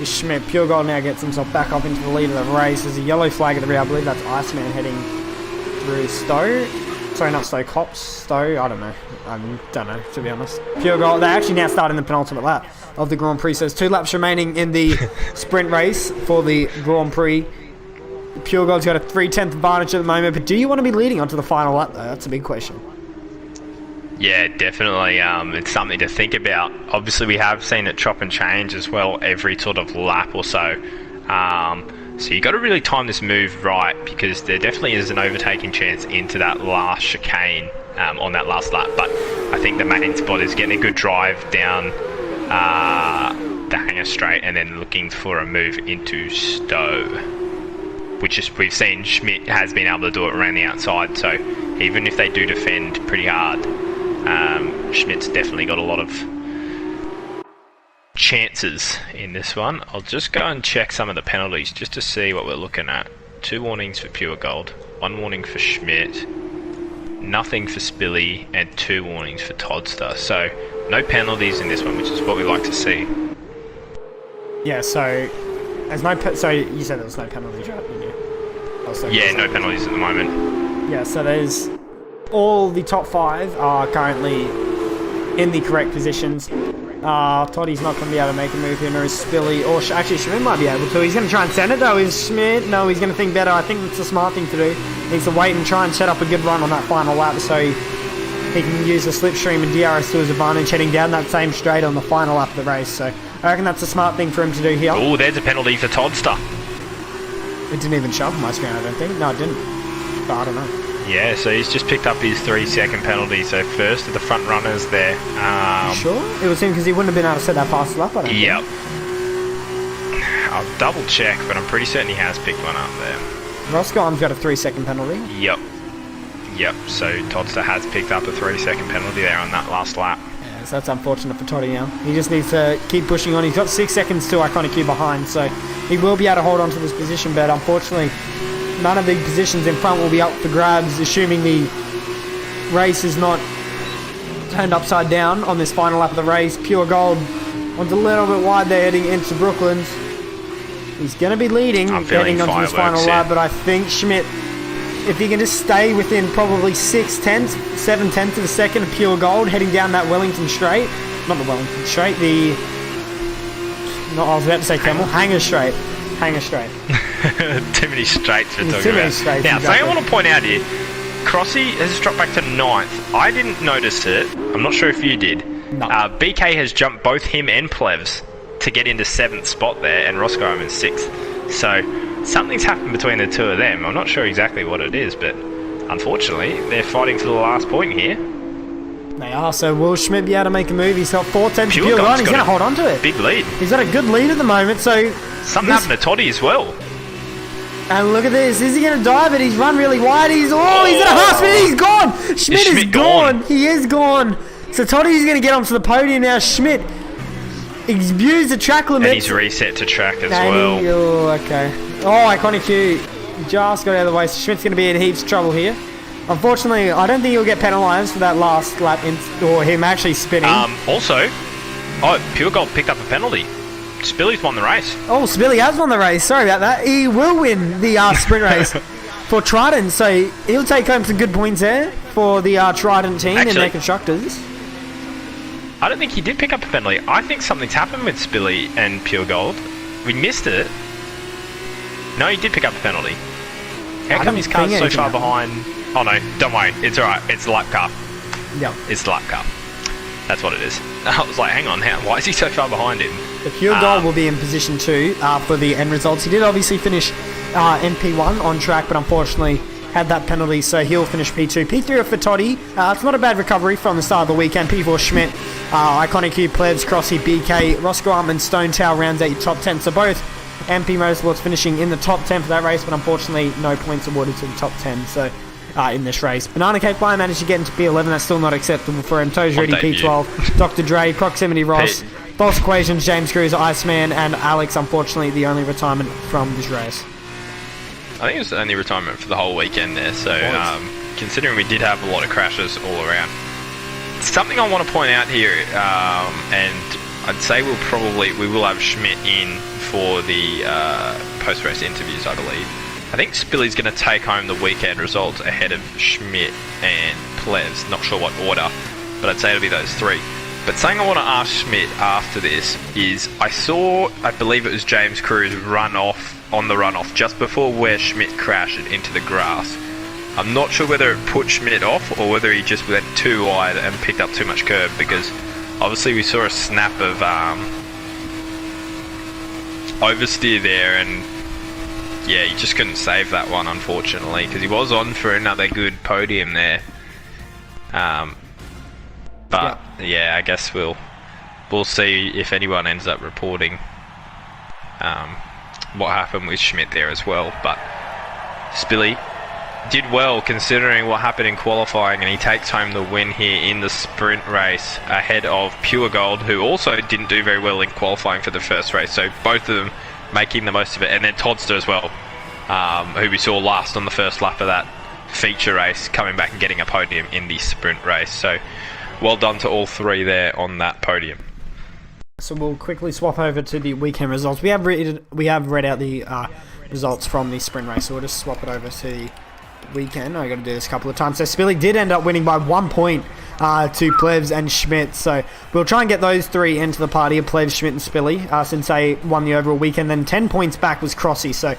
Is Schmidt. Pure Gold now gets himself back up into the lead of the race. There's a yellow flag at the rear. I believe that's Iceman heading through Stowe. Sorry, not Stowe, Cops. Stowe, I don't know. I don't know, to be honest. Pure Gold, they actually now start in the penultimate lap of the Grand Prix. So there's 2 laps remaining in the sprint race for the Grand Prix. Pure Gold's got a 3/10 advantage at the moment, but do you want to be leading onto the final lap, though? That's a big question. Yeah, definitely. It's something to think about. Obviously, we have seen it chop and change as well every sort of lap or so. So you got to really time this move right, because there definitely is an overtaking chance into that last chicane on that last lap. But I think the main spot is getting a good drive down the hanger straight and then looking for a move into Stowe, which is, we've seen Schmidt has been able to do it around the outside. So even if they do defend pretty hard, Schmidt's definitely got a lot of chances in this one. I'll just go and check some of the penalties just to see what we're looking at. 2 warnings for Pure Gold, 1 warning for Schmidt, nothing for Spilly, and 2 warnings for Todster. So no penalties in this one, which is what we like to see. Yeah, so there's no so you said there was no penalties, right? Didn't you? Yeah, no penalties at the moment. Yeah, so there's all the top 5 are currently in the correct positions. Toddy's not going to be able to make a move here, nor is Spilly, or actually Schmidt might be able to. He's going to try and send it though. Is Schmidt? No, he's going to think better. I think it's a smart thing to do. He needs to wait and try and set up a good run on that final lap, so he can use the slipstream and DRS to his advantage, heading down that same straight on the final lap of the race. So I reckon that's a smart thing for him to do here. Oh, there's a penalty for Todster. It didn't even show up on my screen, I don't think. No, it didn't. But I don't know. Yeah, so he's just picked up his 3-second penalty. So first of the front runners there. Sure? It was him because he wouldn't have been able to set that fast lap, I don't Yep. I'll double check, but I'm pretty certain he has picked one up there. Roscombe's got a 3-second penalty. Yep. So Todster has picked up a 3-second penalty there on that last lap. Yeah, so that's unfortunate for Toddy now. He just needs to keep pushing on. He's got 6 seconds to Iconic Q behind, so he will be able to hold on to this position, but unfortunately none of the positions in front will be up for grabs, assuming the race is not turned upside down on this final lap of the race. Pure Gold wants a little bit wide there heading into Brooklands. He's going to be leading getting onto this final lap, but I think Schmidt, if he can just stay within probably 7/10 of a second of Pure Gold heading down that Wellington straight, not the Wellington straight, I was about to say Camel, Hanger straight. Too many straights we're talking Too many about. straights, Now, exactly. something I want to point out here. Crossy has dropped back to 9th. I didn't notice it. I'm not sure if you did. No. BK has jumped both him and Plevs to get into 7th spot there, and Roscoe in 6th. So, something's happened between the two of them. I'm not sure exactly what it is, but unfortunately, they're fighting for the last point here. They are, so will Schmidt be able to make a move? He's got 4 tenths to Pure Pure Gold's Gold. He's got going to a hold on to it. Big lead. He's got a good lead at the moment, so... Something happened to Toddy as well. And look at this. Is he going to dive it? He's run really wide. He's at a half spin. He's gone. Schmidt is gone. He is gone. So Toddy's going to get onto the podium now. Schmidt abused the track limit. And he's reset to track as well. Oh, okay. Oh, Iconic Q just got out of the way. So Schmidt's going to be in heaps of trouble here. Unfortunately, I don't think he'll get penalised for that last lap or him actually spinning. Also, Pure Gold picked up a penalty. Spilly's won the race. Oh, Spilly has won the race. Sorry about that. He will win the sprint race for Trident, so he'll take home some good points there for the Trident team in their constructors. I don't think he did pick up a penalty. I think something's happened with Spilly and Pure Gold. We missed it. No, he did pick up a penalty. How come his car's so far behind? Oh no, don't worry. It's alright. It's the lap car. Yep. It's the lap car. That's what it is. I was like, hang on, why is he so far behind him? The Pure Gold will be in position 2 for the end results. He did obviously finish MP1 on track, but unfortunately had that penalty, so he'll finish P2. P3 for Toddy. It's not a bad recovery from the start of the weekend. P4 Schmidt, Iconic Q, Plebs, Crossy, BK, Roscoe Arm and Stone Tower rounds out your top 10. So both MP Motorsports finishing in the top 10 for that race, but unfortunately no points awarded to the top 10. So in this race. Banana Cake Fly managed to get into P11. That's still not acceptable for him. Toes Ready P12. Dr. Dre, Proximity Ross, False Equations, James Cruz, Iceman, and Alex. Unfortunately, the only retirement from this race. I think it was the only retirement for the whole weekend there. So considering we did have a lot of crashes all around. Something I want to point out here, and I'd say we will have Schmidt in for the post-race interviews, I believe. I think Spilly's going to take home the weekend results ahead of Schmidt and Plevs. Not sure what order, but I'd say it'll be those three. But something I want to ask Schmidt after this is, I believe it was James Cruz run off on the runoff just before where Schmidt crashed into the grass. I'm not sure whether it put Schmidt off or whether he just went too wide and picked up too much curb, because obviously we saw a snap of oversteer there, and yeah, he just couldn't save that one, unfortunately, because he was on for another good podium there. But yeah, I guess we'll see if anyone ends up reporting what happened with Schmidt there as well. But Spilly did well considering what happened in qualifying, and he takes home the win here in the sprint race ahead of Pure Gold, who also didn't do very well in qualifying for the first race. So both of them making the most of it, and then Todster as well, who we saw last on the first lap of that feature race, coming back and getting a podium in the sprint race. So well done to all three there on that podium. So we'll quickly swap over to the weekend results. We have read out the results from the sprint race, so we'll just swap it over to the weekend. I got to do this a couple of times. So Spilly did end up winning by 1 point to Plebs and Schmidt. So we'll try and get those three into the party of Plebs, Schmidt and Spilly, since they won the overall weekend. Then 10 points back was Crossy. So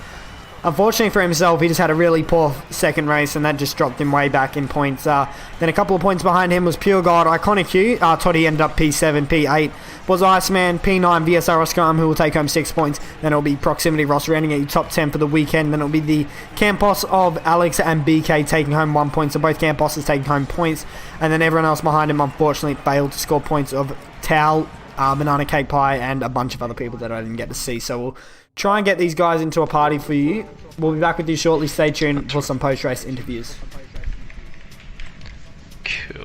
unfortunately for himself, he just had a really poor second race, and that just dropped him way back in points. Then a couple of points behind him was Pure God, Iconic Q. Toddy ended up P7, P8 was Iceman, P9 VSR Oscar, who will take home 6 points. Then it'll be Proximity Ross rounding at your top 10 for the weekend. Then it'll be the Campos of Alex and BK taking home 1 point. So both Campos taking home points. And then everyone else behind him unfortunately failed to score points of Tao, Banana Cake Pie, and a bunch of other people that I didn't get to see. So we'll try and get these guys into a party for you. We'll be back with you shortly. Stay tuned for some post-race interviews. Cool.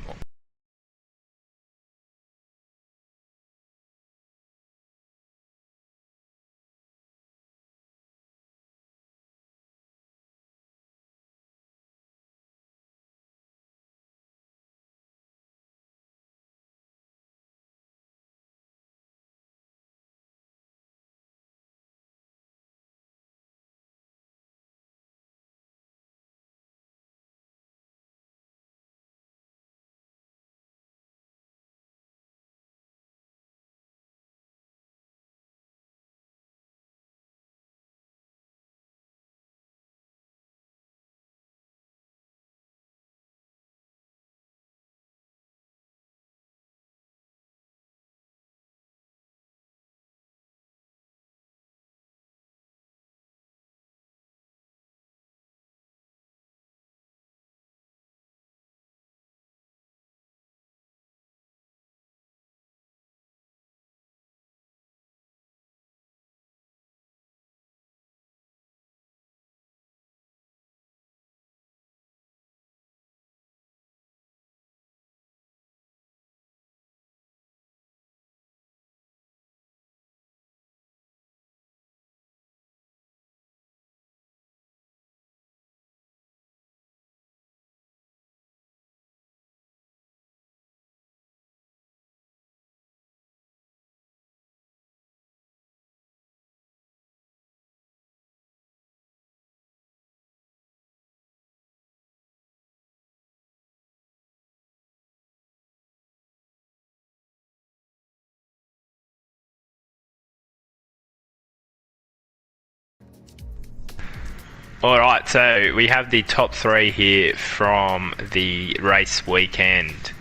All right, so we have the top three here from the race weekend.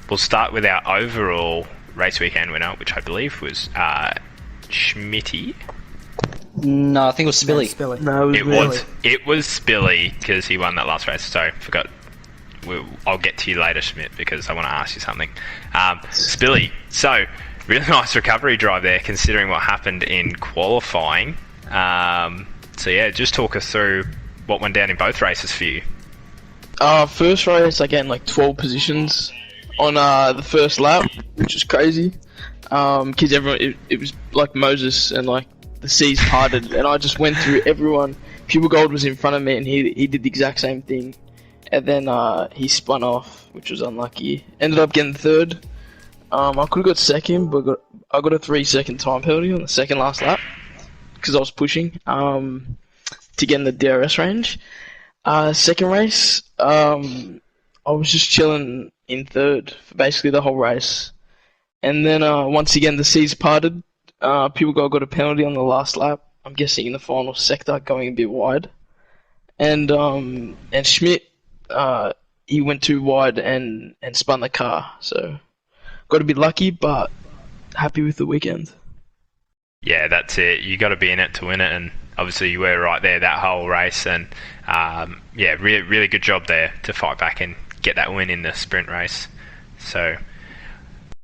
We'll start with our overall race weekend winner, which I believe was Schmitty. No, I think it was Spilly. Spilly. No, It was Spilly because he won that last race. So forgot. I'll get to you later, Schmidt, because I want to ask you something. Spilly. So really nice recovery drive there, considering what happened in qualifying. So yeah, just talk us through what went down in both races for you. First race, I gained like 12 positions on the first lap, which was crazy. Because everyone, it was like Moses and like the seas parted, and I just went through everyone. Pure Gold was in front of me, and he did the exact same thing. And then he spun off, which was unlucky. Ended up getting third. I could have got second, but I got a 3-second time penalty on the second last lap because I was pushing to get in the DRS range. Second race, I was just chilling in third for basically the whole race. And then once again, the seas parted. People got a penalty on the last lap. I'm guessing in the final sector, going a bit wide. And Schmidt, he went too wide and spun the car. So got to be lucky, but happy with the weekend. Yeah, that's it. You got to be in it to win it, and obviously you were right there that whole race. And yeah, really good job there to fight back and get that win in the sprint race. So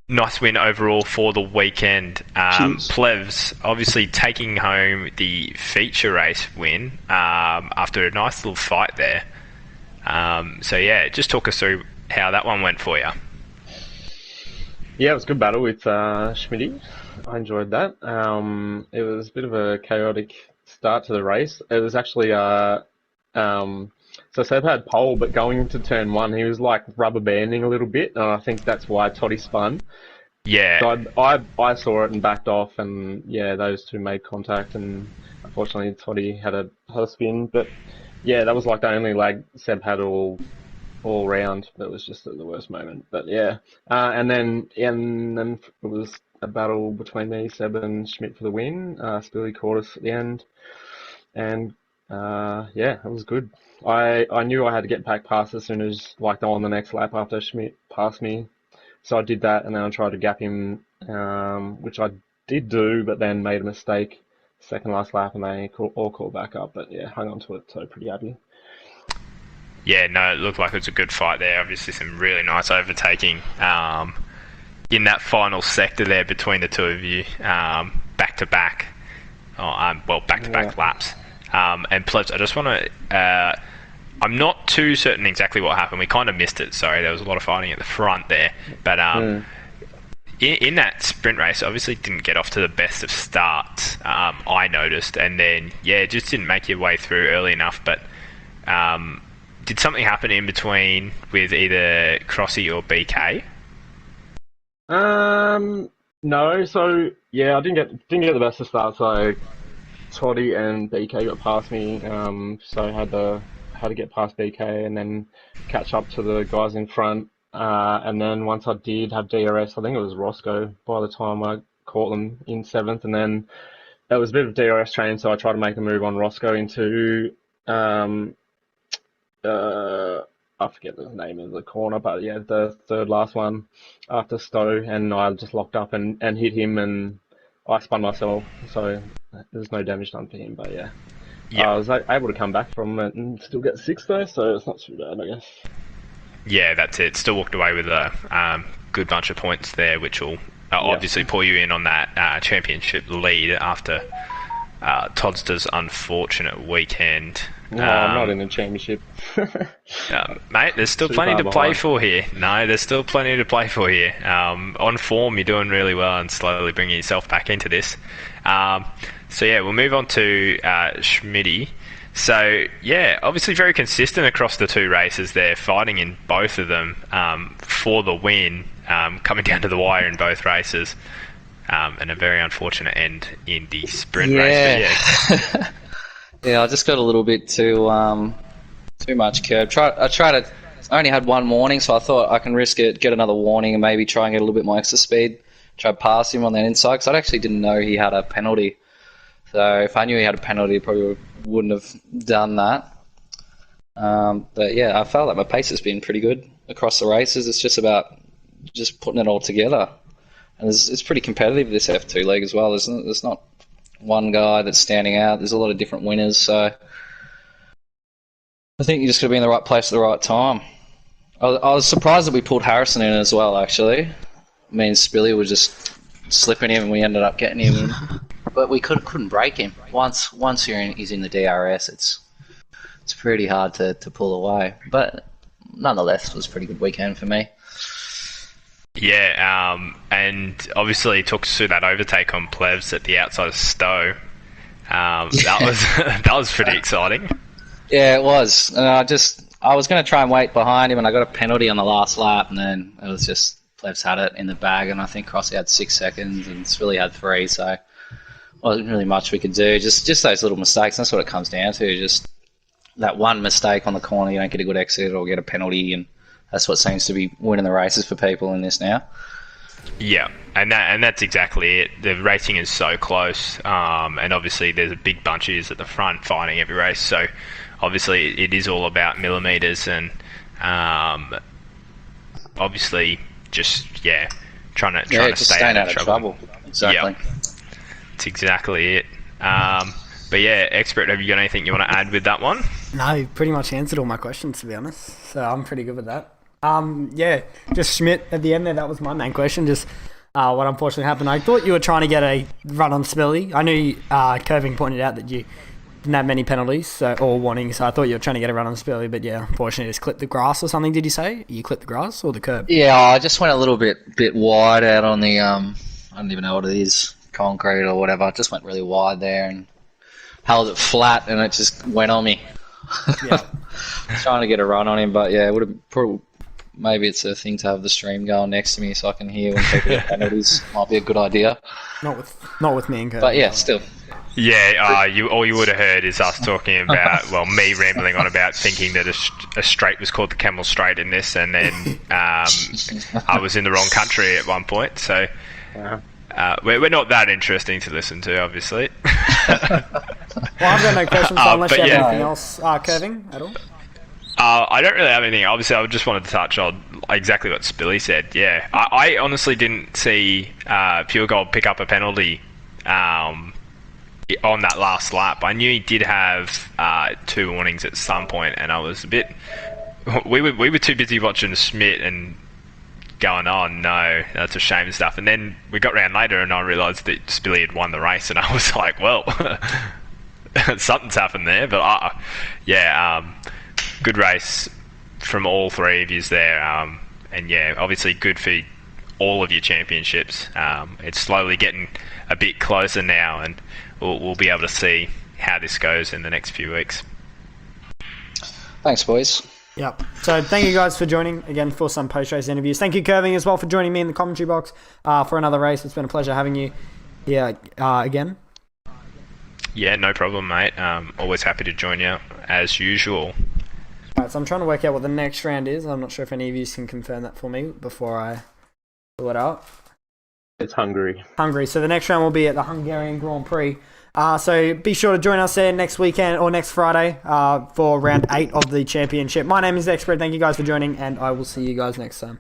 nice win overall for the weekend. Plevs obviously taking home the feature race win after a nice little fight there. So yeah, just talk us through how that one went for you. Yeah, it was a good battle with Schmitty. I enjoyed that. It was a bit of a chaotic start to the race. It was actually so Seb had pole, but going into turn one, he was like rubber banding a little bit, and I think that's why Toddy spun. Yeah. So I saw it and backed off, and yeah, those two made contact, and unfortunately Toddy had a spin. But yeah, that was like the only lag Seb had all round. That was just at the worst moment. But yeah, and then it was a battle between me, Seb, and Schmidt for the win. Spilly caught us at the end, and yeah, it was good. I knew I had to get back past as soon as like on the next lap after Schmidt passed me, so I did that, and then I tried to gap him, which I did do, but then made a mistake second last lap, and they all caught back up. But yeah, hung on to it, so pretty happy. Yeah, no, it looked like it was a good fight there. Obviously some really nice overtaking in that final sector there between the two of you, back-to-back laps. And Plebs, I just want to... I'm not too certain exactly what happened. We kind of missed it, sorry. There was a lot of fighting at the front there. But in that sprint race, obviously didn't get off to the best of starts, I noticed. And then, yeah, just didn't make your way through early enough. But did something happen in between with either Crossy or BK? No. So yeah, I didn't get the best of starts. So Toddy and BK got past me. So I had to get past BK and then catch up to the guys in front. And then once I did have DRS, I think it was Roscoe by the time I caught them in 7th. And then there was a bit of DRS training, so I tried to make a move on Roscoe into I forget the name of the corner, but yeah, the third last one after Stowe, and I just locked up and hit him, and I spun myself, so there's no damage done for him. But yeah, I was able to come back from it and still get 6th though, so it's not too bad, I guess. Yeah, that's it. Still walked away with a good bunch of points there, which will obviously pull you in on that championship lead after Toddster's unfortunate weekend. No, I'm not in the championship. Mate, there's still plenty to play for here. No, there's still plenty to play for here. On form, you're doing really well and slowly bringing yourself back into this. So yeah, we'll move on to Schmitty. So yeah, obviously very consistent across the two races there, fighting in both of them for the win, coming down to the wire in both races. And a very unfortunate end in the sprint race. But yeah. Yeah, I just got a little bit too much curb. I only had one warning, so I thought I can risk it, get another warning, and maybe try and get a little bit more extra speed. Try to pass him on that inside, because I actually didn't know he had a penalty. So if I knew he had a penalty, I probably wouldn't have done that. But yeah, I felt like my pace has been pretty good across the races. It's just about just putting it all together. And it's pretty competitive, this F2 league as well. There's not one guy that's standing out. There's a lot of different winners. So I think you just got to be in the right place at the right time. I was surprised that we pulled Harrison in as well, actually. Me and Spilly were just slipping him and we ended up getting him in. But we couldn't break him. Once he's in the DRS, it's pretty hard to pull away. But nonetheless, it was a pretty good weekend for me. Yeah, and obviously it took us through that overtake on Plevs at the outside of Stowe. That was pretty exciting. Yeah, it was. I was going to try and wait behind him, and I got a penalty on the last lap, and then it was just Plevs had it in the bag, and I think Crossy had 6 seconds, and Swilly had 3, so wasn't really much we could do. Just those little mistakes. That's what it comes down to. Just that one mistake on the corner, you don't get a good exit or get a penalty, and that's what seems to be winning the races for people in this now. Yeah, and that's exactly it. The racing is so close, and obviously there's a big bunch of yous at the front fighting every race. So obviously it is all about millimeters, and obviously just trying to stay out of trouble. Exactly. Yeah, it's exactly it. But yeah, Expert, have you got anything you want to add with that one? No, pretty much answered all my questions, to be honest. So I'm pretty good with that. Just Schmidt at the end there, that was my main question. Just what unfortunately happened. I thought you were trying to get a run on Spilly. I knew Curving pointed out that you didn't have many penalties or warnings, so I thought you were trying to get a run on Spilly, but yeah, unfortunately just clipped the grass or something, did you say? You clipped the grass or the curb? Yeah, I just went a little bit wide out on the, I don't even know what it is, concrete or whatever. I just went really wide there and held it flat and it just went on me. Yeah. Trying to get a run on him, but yeah, it would have probably... Maybe it's a thing to have the stream going next to me so I can hear when people get penalties. Might be a good idea. Not with me and Kurt. But yeah, still. Yeah, all you would have heard is us talking about, me rambling on about thinking that a straight was called the Camel Straight in this, and then I was in the wrong country at one point. So we're not that interesting to listen to, obviously. Well, I've got no questions, so unless you have anything else, Curving, at all? I don't really have anything. Obviously, I just wanted to touch on exactly what Spilly said. Yeah, I honestly didn't see Pure Gold pick up a penalty on that last lap. I knew he did have 2 warnings at some point, and I was a bit... We were too busy watching Schmidt and going, oh no, that's a shame and stuff. And then we got round later, and I realised that Spilly had won the race, and I was like, well, something's happened there. But good race from all 3 of yous there, and yeah, obviously good for all of your championships. It's slowly getting a bit closer now, and we'll be able to see how this goes in the next few weeks. Thanks, boys. Yep. So thank you guys for joining again for some post-race interviews. Thank you, Curving, as well, for joining me in the commentary box for another race. It's been a pleasure having you here again. Yeah, no problem, mate. Always happy to join you as usual. Alright, so I'm trying to work out what the next round is. I'm not sure if any of you can confirm that for me before I pull it up. It's Hungary. So the next round will be at the Hungarian Grand Prix. So be sure to join us there next weekend or next Friday for round 8 of the championship. My name is Expert. Thank you guys for joining, and I will see you guys next time.